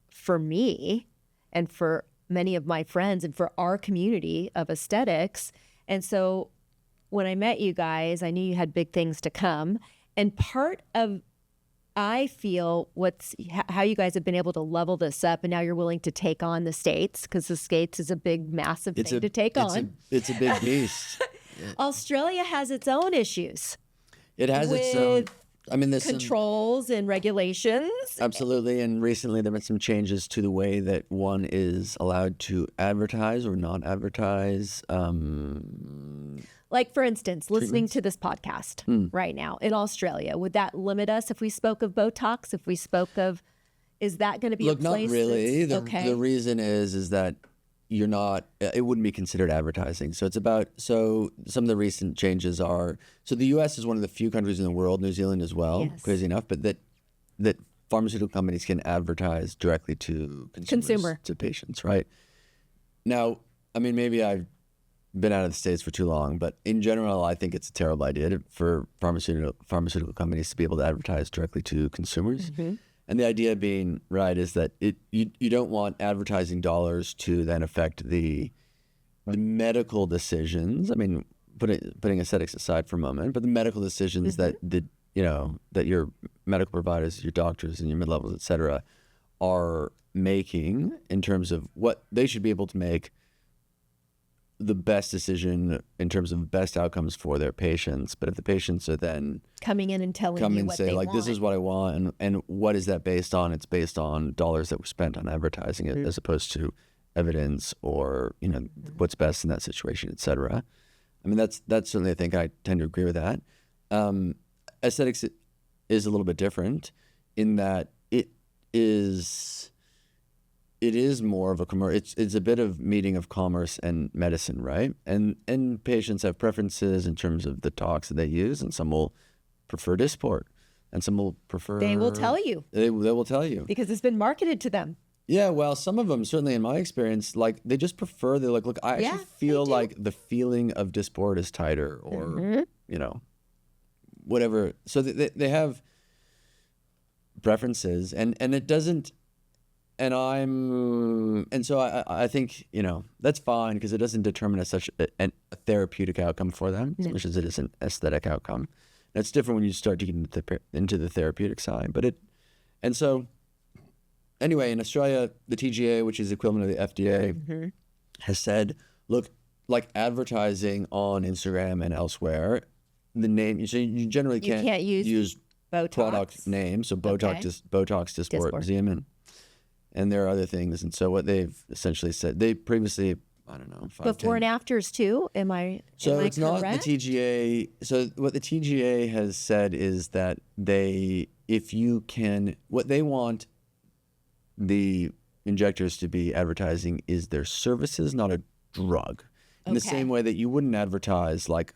for me and for many of my friends and for our community of aesthetics. And so when I met you guys, I knew you had big things to come. And part of, I feel, how you guys have been able to level this up, and now you're willing to take on the States, because the States is a big, massive thing to take on.
It's a big beast.
Australia has its own issues.
It has its own. I mean, there's
controls and regulations.
Absolutely. And recently there have been some changes to the way that one is allowed to advertise or not advertise.
Like, for instance, listening to this podcast right now in Australia, would that limit us if we spoke of Botox? If we spoke of, is that going to be a place?
Not really.
Okay.
The reason is that you're not, it wouldn't be considered advertising. So some of the recent changes are, so the U.S. is one of the few countries in the world, New Zealand as well,
yes,
crazy enough, but that pharmaceutical companies can advertise directly to consumers, to patients, right? Now, I mean, maybe I've been out of the States for too long, but in general, I think it's a terrible idea for pharmaceutical companies to be able to advertise directly to consumers. Mm-hmm. And the idea being, right, is that you don't want advertising dollars to then affect the medical decisions. I mean, putting aesthetics aside for a moment, but the medical decisions that your medical providers, your doctors, and your mid-levels, et cetera, are making in terms of what they should be able to make the best decision in terms of best outcomes for their patients. But if the patients are then
coming in and telling
come
you
and
what
say
they
like,
want.
this is what I want, and what is that based on? It's based on dollars that were spent on advertising it, as opposed to evidence or what's best in that situation, etc. I mean, that's certainly, I think I tend to agree with that. Aesthetics is a little bit different in that it is more of a commerce. It's a bit of meeting of commerce and medicine, right? And patients have preferences in terms of the tox that they use, and some will prefer Dysport, and some will prefer.
They will tell you.
They will tell you
Because it's been marketed to them.
Yeah, well, some of them, certainly in my experience, like they just prefer. They're like, look, I actually feel like the feeling of Dysport is tighter, or whatever. So they have preferences, and it doesn't. And so I think that's fine, because it doesn't determine such a therapeutic outcome for them, as much as it is an aesthetic outcome. And it's different when you start to get into the therapeutic side. And so anyway, in Australia, the TGA, which is the equivalent of the FDA, has said, look, like advertising on Instagram and elsewhere, the name, so you generally can't use
Botox.
product names, so Botox, Dysport, Xeomin. And there are other things. And so what they've essentially said, they previously, I don't know, 5,
before
10.
and afters too. Am I
It's not
correct?
the TGA. So what the TGA has said is that what they want the injectors to be advertising is their services, not a drug. In the same way that you wouldn't advertise like,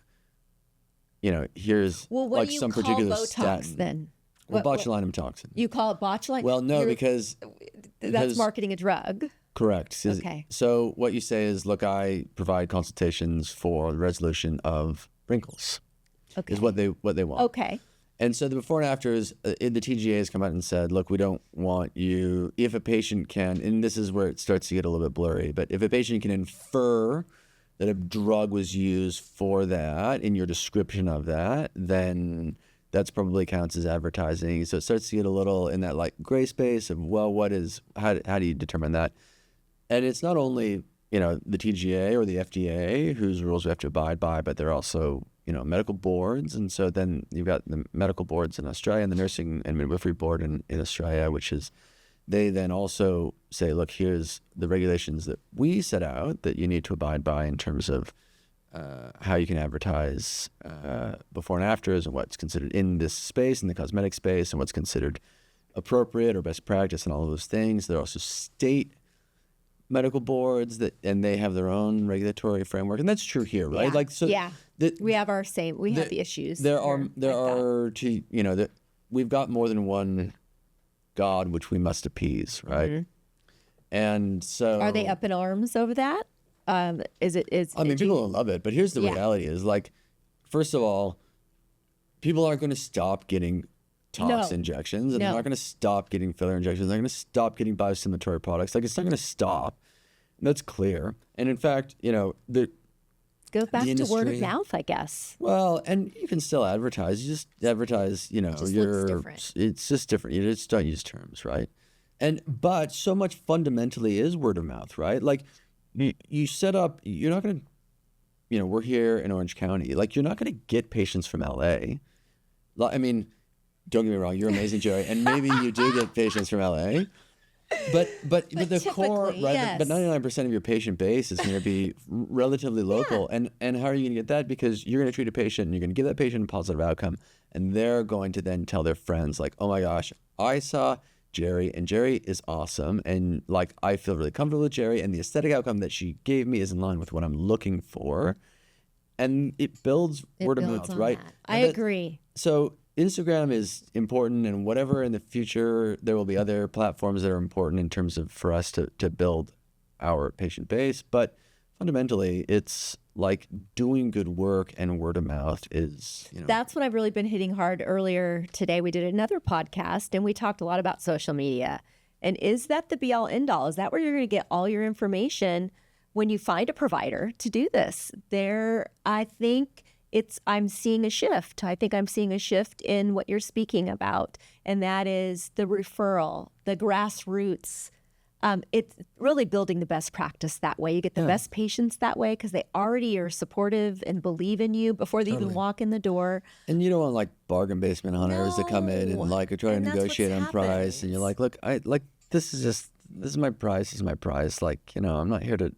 here's
what
like
do you
some
call
particular
Botox
statin.
then?
Well, botulinum toxin.
You call it botulinum?
Well, no, because
that's marketing a drug.
Correct.
Okay.
So what you say is, look, I provide consultations for the resolution of wrinkles.
Okay.
Is what they want.
Okay.
And so the before and afters, the TGA has come out and said, look, we don't want you, if a patient can, and this is where it starts to get a little bit blurry, but if a patient can infer that a drug was used for that in your description of that, then that's probably counts as advertising. So it starts to get a little in that like gray space of, well, how do you determine that? And it's not only, the TGA or the FDA whose rules we have to abide by, but they're also, medical boards. And so then you've got the medical boards in Australia and the nursing and midwifery board in Australia, which is, they then also say, look, here's the regulations that we set out that you need to abide by in terms of how you can advertise before and afters, and what's considered in this space, in the cosmetic space, and what's considered appropriate or best practice, and all of those things. There are also state medical boards and they have their own regulatory framework, and that's true here, right?
We have our same. We have the issues.
We've got more than one God which we must appease, right? And so,
are they up in arms over that?
People don't love it, but here's the reality: is like, first of all, people aren't going to stop getting tox injections, and they're not going to stop getting filler injections. They're going to stop getting biostimulatory products. Like, it's not going to stop. That's clear. And in fact,
goes back to word of mouth, I guess.
Well, and you can still advertise. You just advertise.
Looks different.
It's just different. You just don't use terms, right? But so much fundamentally is word of mouth, right? Like, you set up. You're not going to. We're here in Orange County. Like, you're not going to get patients from LA. I mean, don't get me wrong. You're amazing, Jerry, and maybe you do get patients from LA. But the core, right?
Yes.
But 99% of your patient base is going to be relatively local, and how are you going to get that? Because you're going to treat a patient, and you're going to give that patient a positive outcome, and they're going to then tell their friends, like, "Oh my gosh, I saw Jerry, and Jerry is awesome, and like I feel really comfortable with Jerry, and the aesthetic outcome that she gave me is in line with what I'm looking for," and it builds word of mouth, right?
I agree.
So Instagram is important, and whatever in the future, there will be other platforms that are important in terms of for us to build our patient base. But fundamentally, it's like doing good work, and word of mouth is,
That's what I've really been hitting hard. Earlier today, we did another podcast, and we talked a lot about social media. And is that the be all end all? Is that where you're going to get all your information when you find a provider to do this? I think I'm seeing a shift. I think I'm seeing a shift in what you're speaking about, and that is the referral, the grassroots It's really building the best practice that way. You get the best patients that way because they already are supportive and believe in you before they even walk in the door.
And you don't want like bargain basement hunters to come in and like try to
And that's
negotiate on
what's
price, and you're like, look, this is my price. This is my price. Like, I'm not here to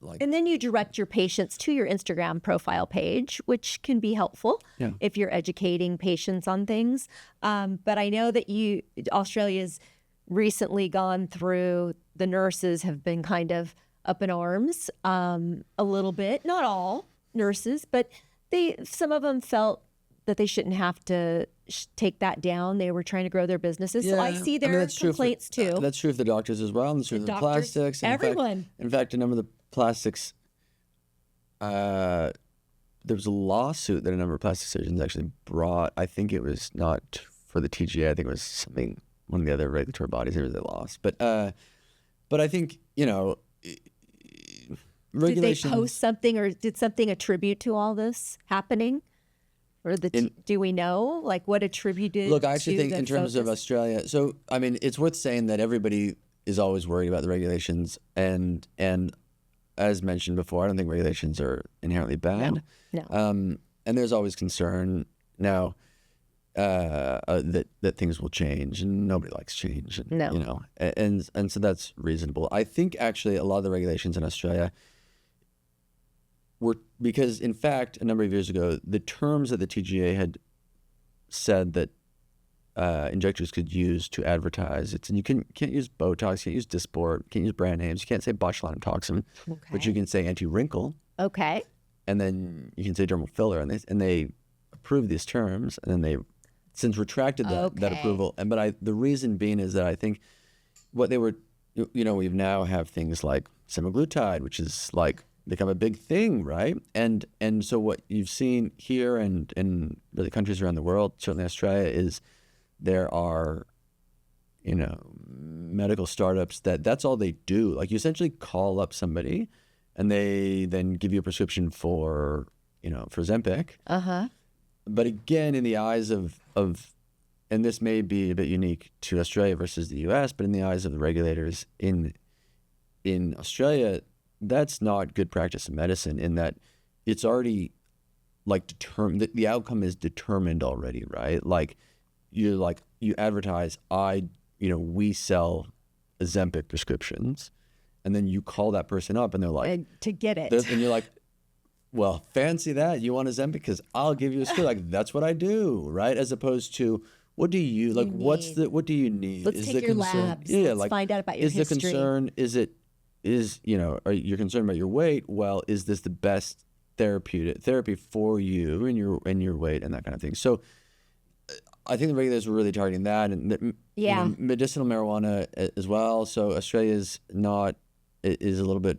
like.
And then you direct your patients to your Instagram profile page, which can be helpful if you're educating patients on things. But I know that Australia's recently gone through, the nurses have been kind of up in arms a little bit. Not all nurses, but some of them felt that they shouldn't have to take that down. They were trying to grow their businesses. So I see their complaints too.
That's true for the doctors as well. And that's true for the plastics.
Everyone.
In fact, a number of the plastics, there was a lawsuit that a number of plastic surgeons actually brought. I think it was not for the TGA. I think it was one of the other regulatory bodies they lost. But I think, regulations.
Did they post something or did something attribute to all this happening? Or do we know like what attributed?
Look, I actually think in terms of
focus?
Australia, so I mean, it's worth saying that everybody is always worried about the regulations, and as mentioned before, I don't think regulations are inherently bad.
No.
And there's always concern now that things will change, and nobody likes change. And,
No.
And so that's reasonable. I think actually a lot of the regulations in Australia were because, in fact, a number of years ago, the terms that the TGA had said that injectors could use to advertise and you can't use Botox, can't use Dysport, can't use brand names, you can't say botulinum toxin, but you can say anti-wrinkle.
Okay.
And then you can say dermal filler, and they approved these terms, and then they since retracted that approval. But the reason being is that I think what they were, we now have things like semaglutide, which is like become a big thing, right? And so what you've seen here and in really countries around the world, certainly Australia, is there are, medical startups that's all they do. Like you essentially call up somebody and they then give you a prescription for Ozempic.
Uh-huh.
But again, in the eyes of, and this may be a bit unique to Australia versus the US, but in the eyes of the regulators in Australia, that's not good practice of medicine, in that it's already like determined, the outcome is determined already, right? Like you advertise, we sell Ozempic prescriptions, and then you call that person up and they're like,
and to get it.
And you're like, well, fancy that. You want Ozempic? Because I'll give you a script. Like, that's what I do, right? As opposed to, what do you, like, what do you need?
Let's take your labs. Let's find out about your history.
Is the concern, are you concerned about your weight? Well, is this the best therapy for you and your weight and that kind of thing? So I think the regulators were really targeting that, and medicinal marijuana as well. So Australia is a little bit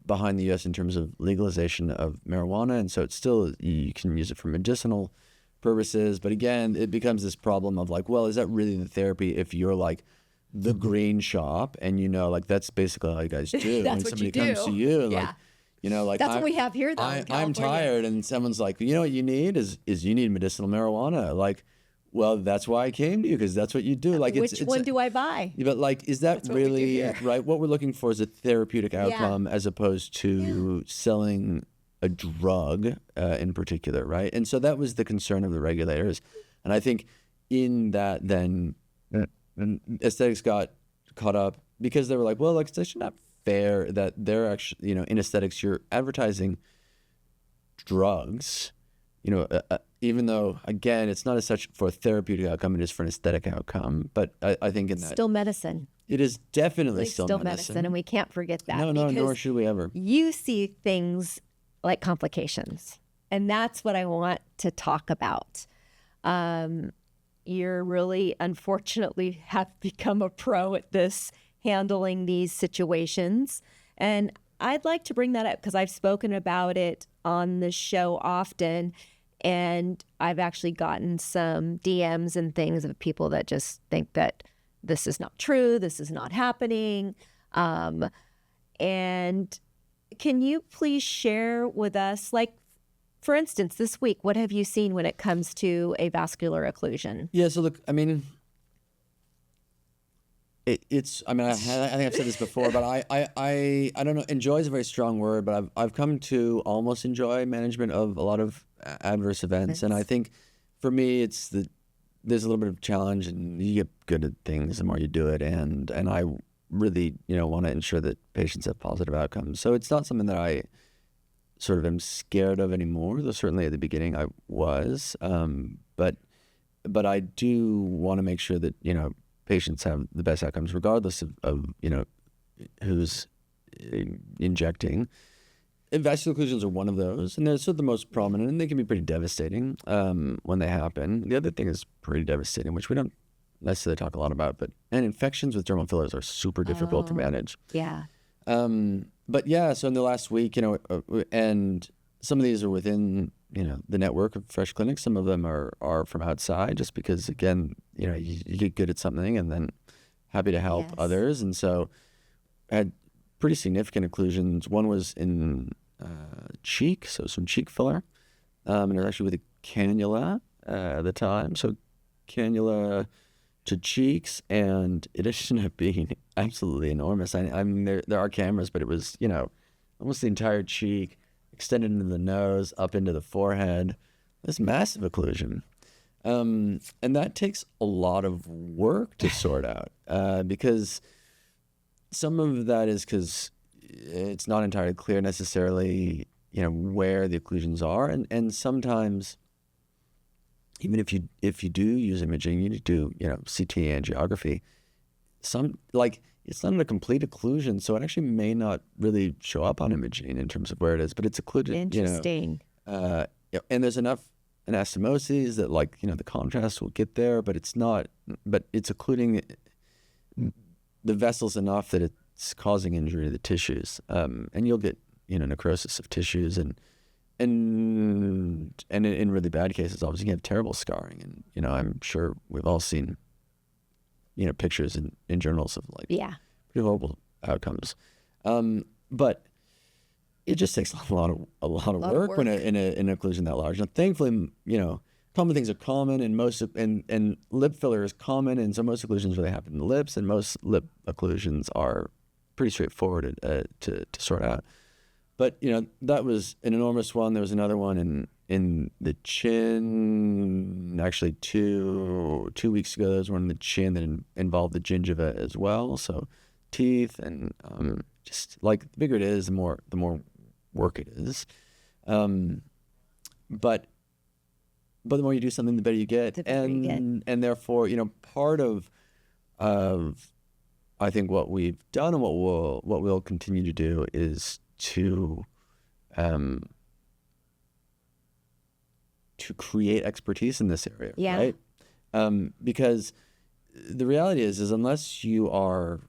behind the U.S. in terms of legalization of marijuana, and so it's still, you can use it for medicinal purposes. But again, it becomes this problem of like, well, is that really the therapy if you're like the green shop and like that's basically all you guys do
That's
when
what
somebody
you do.
comes to you,
Yeah.
like
That's what we have here, though. in
I'm
California.
tired, and someone's like, what you need is you need medicinal marijuana. Like, well, that's why I came to you, because that's what you do. Like,
Which one do I buy?
But like, is that
That's what we do
really
here.
right? What we're looking for is a therapeutic outcome as opposed to selling a drug in particular, right? And so that was the concern of the regulators, and I think in that then aesthetics got caught up because they were like, well, like, it's actually not fair that they're actually, in aesthetics you're advertising drugs, even though, again, it's not as such for a therapeutic outcome, it is for an aesthetic outcome. But I think in that,
Still medicine.
it is definitely
It's
still medicine.
and we can't forget that.
No,
because
nor should we ever.
you see things like complications, and that's what I want to talk about. You're really, unfortunately, have become a pro at this, handling these situations. And I'd like to bring that up because I've spoken about it on the show often. And I've actually gotten some DMs and things of people that just think that this is not true, this is not happening. And can you please share with us, like, for instance, this week, what have you seen when it comes to avascular occlusion?
Yeah, so look, I mean, it's. I mean, I think I've said this before, but I don't know. Enjoy is a very strong word, but I've come to almost enjoy management of a lot of adverse events, and I think for me, there's a little bit of challenge, and you get good at things the more you do it, and I really want to ensure that patients have positive outcomes. So it's not something that I sort of am scared of anymore. Though certainly at the beginning I was, but I do want to make sure that patients have the best outcomes, regardless of who's injecting. And vascular occlusions are one of those, and they're sort of the most prominent, and they can be pretty devastating when they happen. The other thing is pretty devastating, which we don't necessarily talk a lot about, and infections with dermal fillers are super difficult to manage.
Yeah.
But yeah, so in the last week, and some of these are within the network of Fresh Clinics. Some of them are from outside, just because again, you get good at something, and then happy to help others. And so I had pretty significant occlusions. One was in cheek, so some cheek filler, and it was actually with a cannula at the time. So cannula to cheeks, and it ended up being absolutely enormous. I mean, there are cameras, but it was almost the entire cheek, extended into the nose, up into the forehead. This massive occlusion, and that takes a lot of work to sort out because some of that is because it's not entirely clear necessarily where the occlusions are, and sometimes even if you do use imaging, you need to do CT angiography. It's not a complete occlusion, so it actually may not really show up on imaging in terms of where it is, but it's occluded.
Interesting.
And there's enough anastomoses that the contrast will get there, but it's not. But it's occluding the vessels enough that it's causing injury to the tissues, and you'll get necrosis of tissues, and in really bad cases, obviously you have terrible scarring, and I'm sure we've all seen pictures in journals of pretty horrible outcomes, but it just takes a lot of work when in an occlusion that large. Now, thankfully, common things are common, and lip filler is common, and so most occlusions really happen in the lips, and most lip occlusions are pretty straightforward to sort out. But that was an enormous one. There was another one in the chin. Actually, two weeks ago, there was one in the chin that involved the gingiva as well. So teeth, and just the bigger it is, the more work it is. But the more you do something, the better you get, and therefore, part of I think what we've done and what we'll continue to do is to create expertise in this area, right? Because the reality is unless you are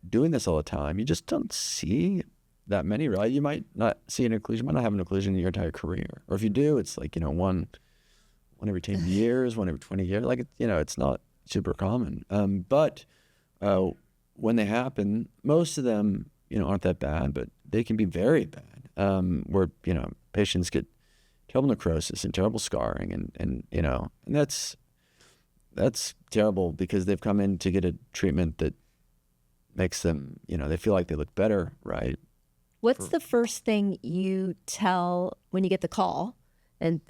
doing this all the time, you just don't see that many, right? You might not see an occlusion, you might not have an occlusion in your entire career, or if you do, it's one every 10 years, one every 20 years. It's not super common. But when they happen, most of them aren't that bad, but they can be very bad, where patients get terrible necrosis and terrible scarring, and that's terrible because they've come in to get a treatment that makes them they feel like they look better, right?
What's the first thing you tell when you get the call, and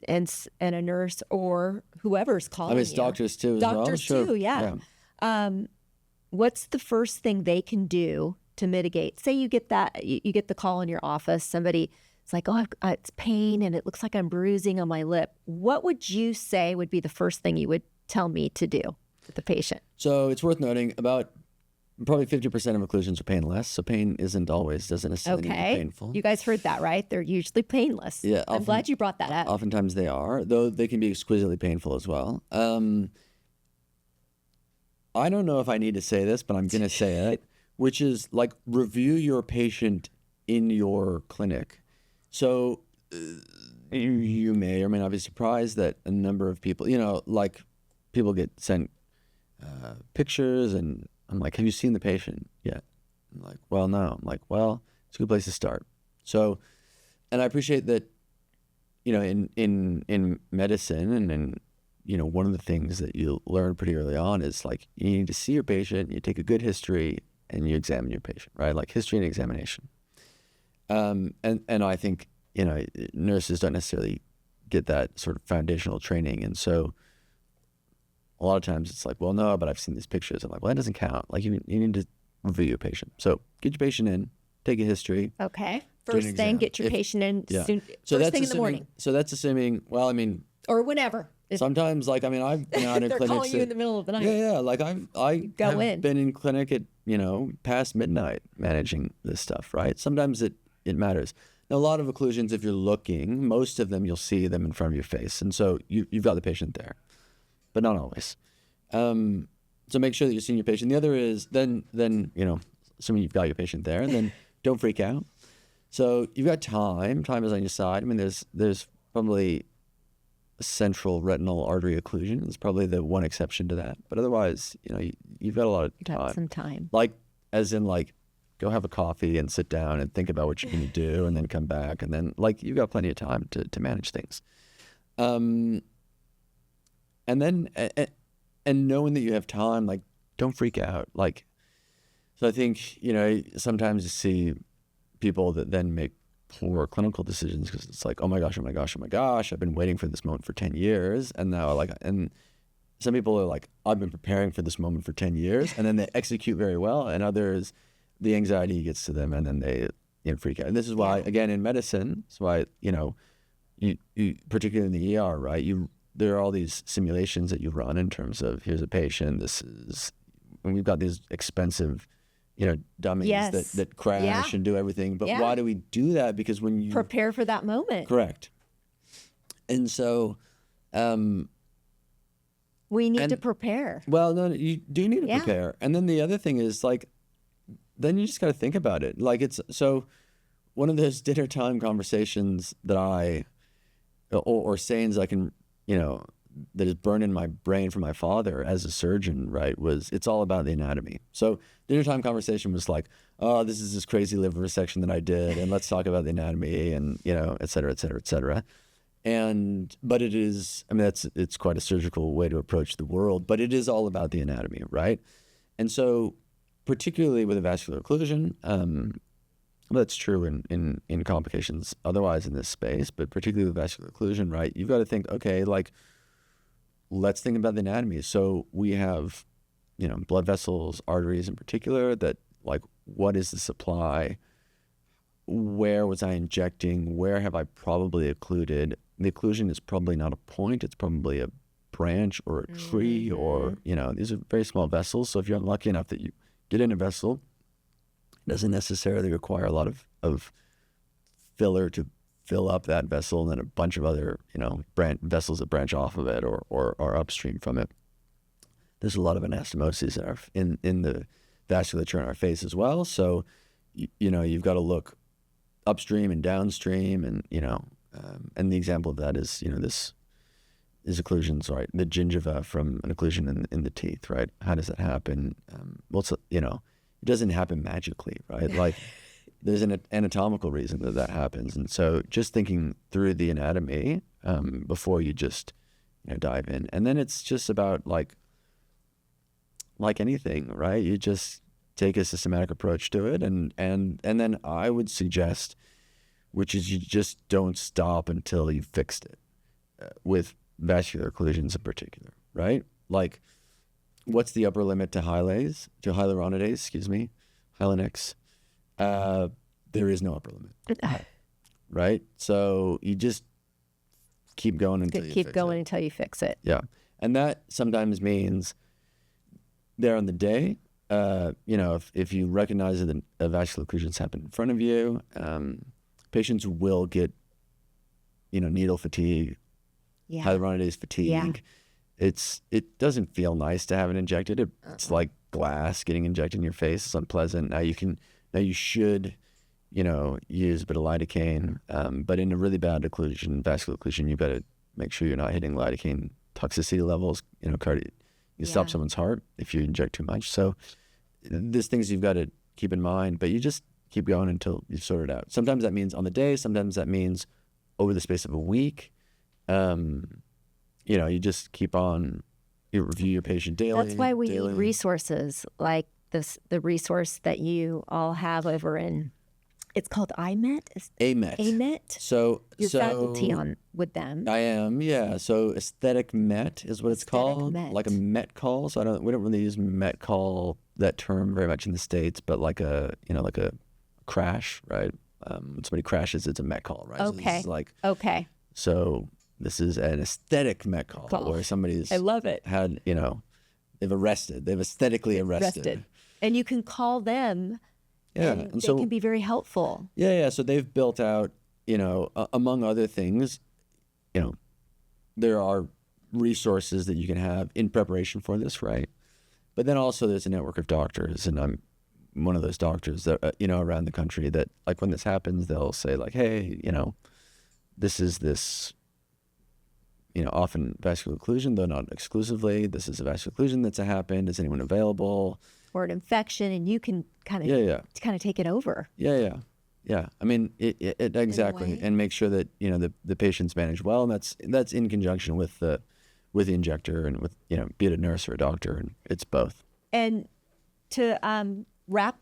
a nurse or whoever's calling you?
It's doctors too as well.
Doctors too, yeah. What's the first thing they can do to mitigate? Say you get the call in your office, somebody is like, it's pain and it looks like I'm bruising on my lip. What would you say would be the first thing you would tell me to do with the patient?
So it's worth noting about probably 50% of occlusions are painless. So pain doesn't necessarily need to be painful.
You guys heard that, right? They're usually painless.
Yeah.
I'm glad you brought that up.
Oftentimes they are, though they can be exquisitely painful as well. I don't know if I need to say this, but I'm going to say it, which is review your patient in your clinic. So you may or may not be surprised that a number of people, people get sent pictures, and I'm like, have you seen the patient yet? I'm like, well, no. I'm like, well, it's a good place to start. So, and I appreciate that, in medicine and in one of the things that you learn pretty early on is like you need to see your patient, you take a good history, and you examine your patient, right? Like history and examination. And I think, nurses don't necessarily get that sort of foundational training. And so a lot of times it's like, well, no, but I've seen these pictures. I'm like, well, that doesn't count. Like you need to review your patient. So get your patient in, take a history.
Okay. First thing, get your patient in soon,
so
first thing in the morning.
So that's assuming, well, I mean.
Or whenever.
Sometimes, like, I mean, I've been out in
They're
clinics.
calling you in the middle of the night.
Yeah. Like I have been in clinic at, past midnight managing this stuff, right? Sometimes it matters. Now, a lot of occlusions, if you're looking, most of them, you'll see them in front of your face. And so you've got the patient there, but not always. So make sure that you're seeing your patient. The other is then, assuming you've got your patient there, then don't freak out. So you've got time. Time is on your side. I mean, there's probably central retinal artery occlusion is probably the one exception to that. But otherwise, you've got a lot of time.
Got some time.
Like, as in, like, go have a coffee and sit down and think about what you're going to do and then come back. And then, like, you've got plenty of time to manage things. And then, and knowing that you have time, like, don't freak out. Like, so I think, sometimes you see people that then make poor clinical decisions because it's like, oh my gosh, I've been waiting for this moment for 10 years. And now, like, and some people are like, I've been preparing for this moment for 10 years. And then they execute very well. And others, the anxiety gets to them and then they freak out. And this is why, again, in medicine, it's why, you particularly in the ER, right? There are all these simulations that you run in terms of, here's a patient, and we've got these expensive dummies that crash and do everything. But why do we do that? Because when you
prepare for that moment.
Correct. And so
we need to prepare.
Well, no, you do need to prepare. And then the other thing is, like, then you just got to think about it. Like, it's so one of those dinner time conversations that or sayings I can, that is burned in my brain from my father as a surgeon, right, was it's all about the anatomy. So dinner time conversation was like, oh, this is this crazy liver resection that I did, and let's talk about the anatomy and, et cetera, et cetera, et cetera. But it is, I mean, it's quite a surgical way to approach the world, but it is all about the anatomy, right? And so particularly with a vascular occlusion, that's true in complications otherwise in this space, but particularly with vascular occlusion, right, you've got to think, okay, like, let's think about the anatomy. So we have, blood vessels, arteries in particular, that, like, what is the supply? Where was I injecting? Where have I probably occluded? The occlusion is probably not a point. It's probably a branch or a tree or, these are very small vessels. So if you're unlucky enough that you get in a vessel, it doesn't necessarily require a lot of filler to fill up that vessel, and then a bunch of other, vessels that branch off of it or are upstream from it. There's a lot of anastomoses in the vasculature in our face as well. So, you've got to look upstream and downstream, and and the example of that is, this is occlusions, right? The gingiva from an occlusion in the teeth, right? How does that happen? Well, it's, it doesn't happen magically, right? Like, there's an anatomical reason that happens. And so just thinking through the anatomy before you just dive in. And then it's just about like anything, right? You just take a systematic approach to it. And then I would suggest, which is you just don't stop until you've fixed it with vascular occlusions in particular, right? Like, what's the upper limit to hyaluronidase, Hylenex? There is no upper limit, right? So you just keep going until
you fix it.
Yeah, and that sometimes means there on the day, if you recognize that a vascular occlusion's happened in front of you, patients will get, needle fatigue, hyaluronidase fatigue. Yeah. It doesn't feel nice to have it injected. It's like glass getting injected in your face. It's unpleasant. Now you should, use a bit of lidocaine. But in a really bad occlusion, vascular occlusion, you've got to make sure you're not hitting lidocaine toxicity levels. You stop someone's heart if you inject too much. So there's things you've got to keep in mind, but you just keep going until you sort it out. Sometimes that means on the day. Sometimes that means over the space of a week. you just keep on, you review your patient daily.
That's why we
daily.
need resources like the resource that you all have over in, it's called IMET?
AMET.
AMET?
So
Your faculty on with them.
I am, yeah. So aesthetic met is what it's called,
Met.
like a met call. So we don't really use met call, that term, very much in the States, but like a crash, right? When somebody crashes, it's a met call, right? So
Okay.
this is like,
Okay.
so this is an aesthetic met call where somebody's
I love it.
had, they've aesthetically arrested.
And you can call them.
Yeah,
And
and
they
so
can be very helpful.
yeah. So they've built out, among other things, there are resources that you can have in preparation for this, right? But then also there's a network of doctors, and I'm one of those doctors that around the country that, like, when this happens, they'll say like, hey, this is this, often vascular occlusion, though not exclusively. This is a vascular occlusion that's happened. Is anyone available?
Or an infection, and you can kind of take it over.
Yeah. I mean, it exactly, and make sure that the patient's managed well, and that's in conjunction with the injector and with be it a nurse or a doctor, and it's both.
And to wrap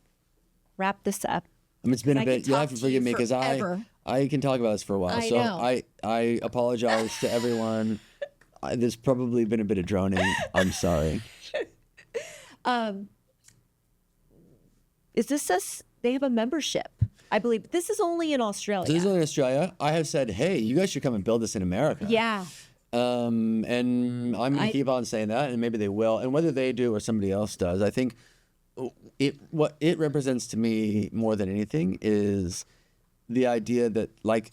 this up.
I mean, it's been a bit. You'll have to forgive me because
forever.
I can talk about this for a while.
I
So
know.
I apologize to everyone. There's probably been a bit of droning. I'm sorry.
Is this they have a membership? I believe this is only in Australia.
So this is only in Australia. I have said, hey, you guys should come and build this in America.
Yeah.
And I'm going to keep on saying that, and maybe they will. And whether they do or somebody else does, I think what it represents to me more than anything is the idea that, like,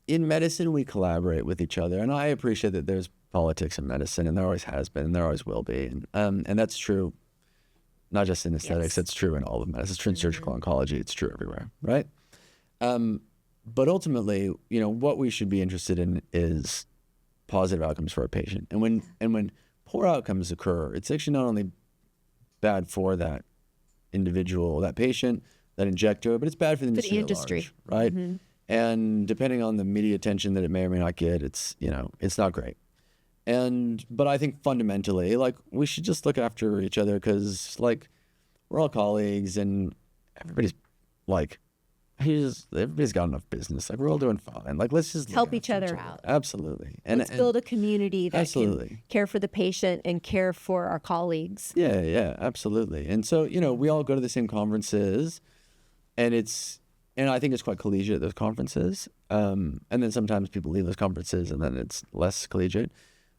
in medicine, we collaborate with each other. And I appreciate that there's politics in medicine, and there always has been, and there always will be. And that's true, not just in aesthetics.
Yes.
It's true in all of medicine. It's true in surgical oncology. It's true everywhere, right? But ultimately, what we should be interested in is positive outcomes for our patient. And when poor outcomes occur, it's actually not only bad for that individual, that patient, that injector, but it's bad for the industry, at large, right? Mm-hmm. And depending on the media attention that it may or may not get, it's not great. But I think fundamentally, like, we should just look after each other, because, like, we're all colleagues, and everybody's like, everybody's got enough business. Like, we're all doing fine. Like, let's just
help each other out.
Absolutely.
Let's build a community that can care for the patient and care for our colleagues.
Yeah, absolutely. And so, we all go to the same conferences, and I think it's quite collegiate at those conferences. And then sometimes people leave those conferences, and then it's less collegiate.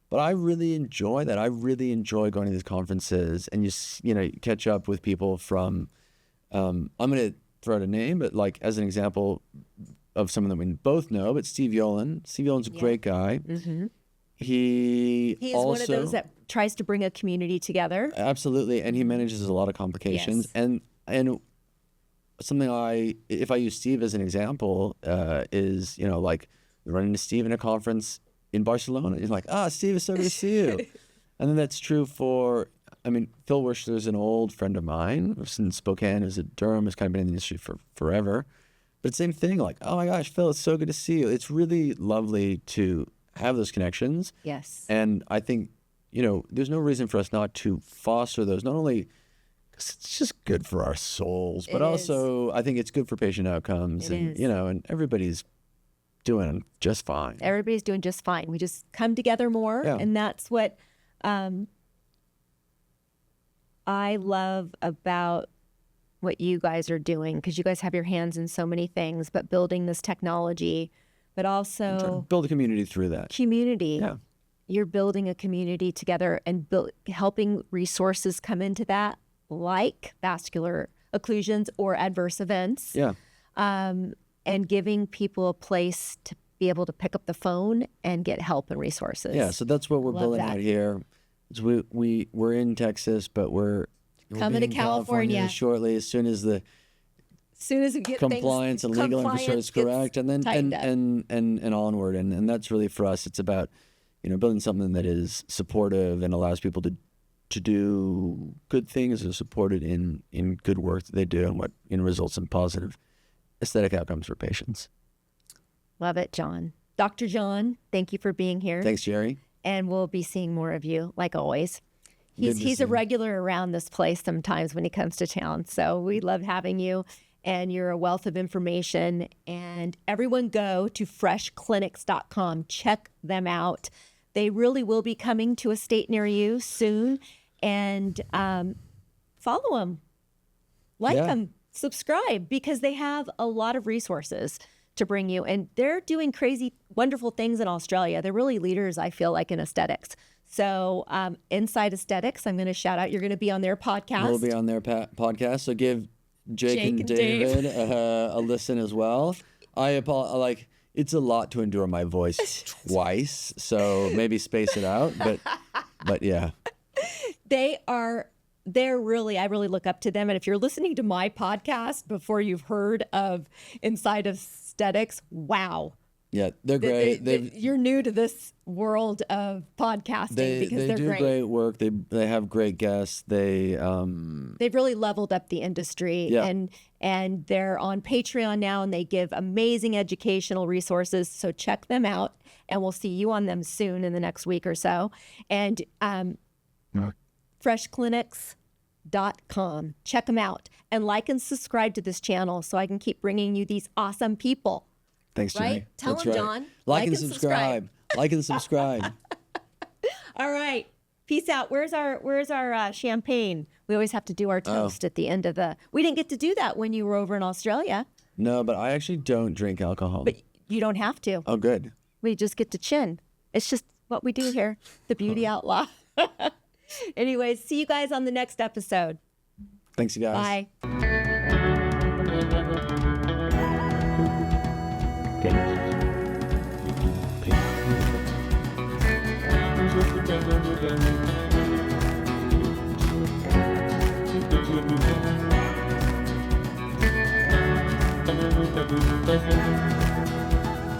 But I really enjoy that. I really enjoy going to these conferences, and you catch up with people from, I'm going to throw out a name, but, like, as an example of someone that we both know, but Steve Yolen. Steve Yolen's a great guy. Mm-hmm. He is also
one of those that tries to bring a community together.
Absolutely. And he manages a lot of complications.
Yes.
And something if I use Steve as an example, is, like, we run into Steve in a conference in Barcelona. He's like, Steve, it's so good to see you. And then that's true for, Phil Worcester is an old friend of mine in Spokane, who's at Durham, has kind of been in the industry for forever. But same thing, like, oh my gosh, Phil, it's so good to see you. It's really lovely to have those connections.
Yes.
And I think, there's no reason for us not to foster those, not only because it's just good for our souls, but also I think it's good for patient outcomes. And everybody's doing just fine.
Everybody's doing just fine. We just come together more, and that's what I love about what you guys are doing, because you guys have your hands in so many things, but building this technology, but also
build a community through that.
Yeah. You're building a community together and helping resources come into that, like vascular occlusions or adverse events.
Yeah.
And giving people a place to be able to pick up the phone and get help and resources.
Yeah, so that's what we're building out here. We're in Texas, but we're
coming to California
shortly, as soon as we get compliance and legal infrastructure is correct, and then and onward. And that's really, for us, it's about building something that is supportive and allows people to do good things, are supported in good work that they do, and what results in positive aesthetic outcomes for patients.
Love it, John. Dr. John, thank you for being here.
Thanks, Jerry.
and we'll be seeing more of you like always.
Good to
He's
see
a
you.
regular around this place sometimes when he comes to town. So we love having you, and you're a wealth of information. And everyone go to freshclinics.com. Check them out. They really will be coming to a state near you soon. And follow them, like
Yeah.
them, subscribe, because they have a lot of resources to bring you. And they're doing crazy, wonderful things in Australia. They're really leaders, I feel like, in aesthetics. So Inside Aesthetics, I'm going to shout out. You're going to be on their podcast.
We'll be on their podcast, so give Jake and
Dave.
David a listen as well. I apologize. It's a lot to endure my voice twice, so maybe space it out. But yeah,
They're really, I really look up to them. And if you're listening to my podcast before you've heard of Inside Aesthetics, wow.
yeah, they're great.
You're new to this world of podcasting because they're
do
great.
great work. They have great guests. They've
really leveled up the industry.
Yeah.
And they're on Patreon now, and they give amazing educational resources. So check them out, and we'll see you on them soon in the next week or so. And freshclinics.com. Check them out, and like and subscribe to this channel so I can keep bringing you these awesome people.
Thanks, Jenny.
Right? Tell
That's
them,
right.
John.
Like and subscribe. Like and subscribe.
All right. Peace out. Where's our champagne? We always have to do our toast at the end of the. We didn't get to do that when you were over in Australia,
No, but I actually don't drink alcohol.
but you don't have to.
Oh, good.
We just get to chin. It's just what we do here. The Beauty Outlaw. Anyways, see you guys on the next episode.
Thanks, you guys.
Bye.
Thank you.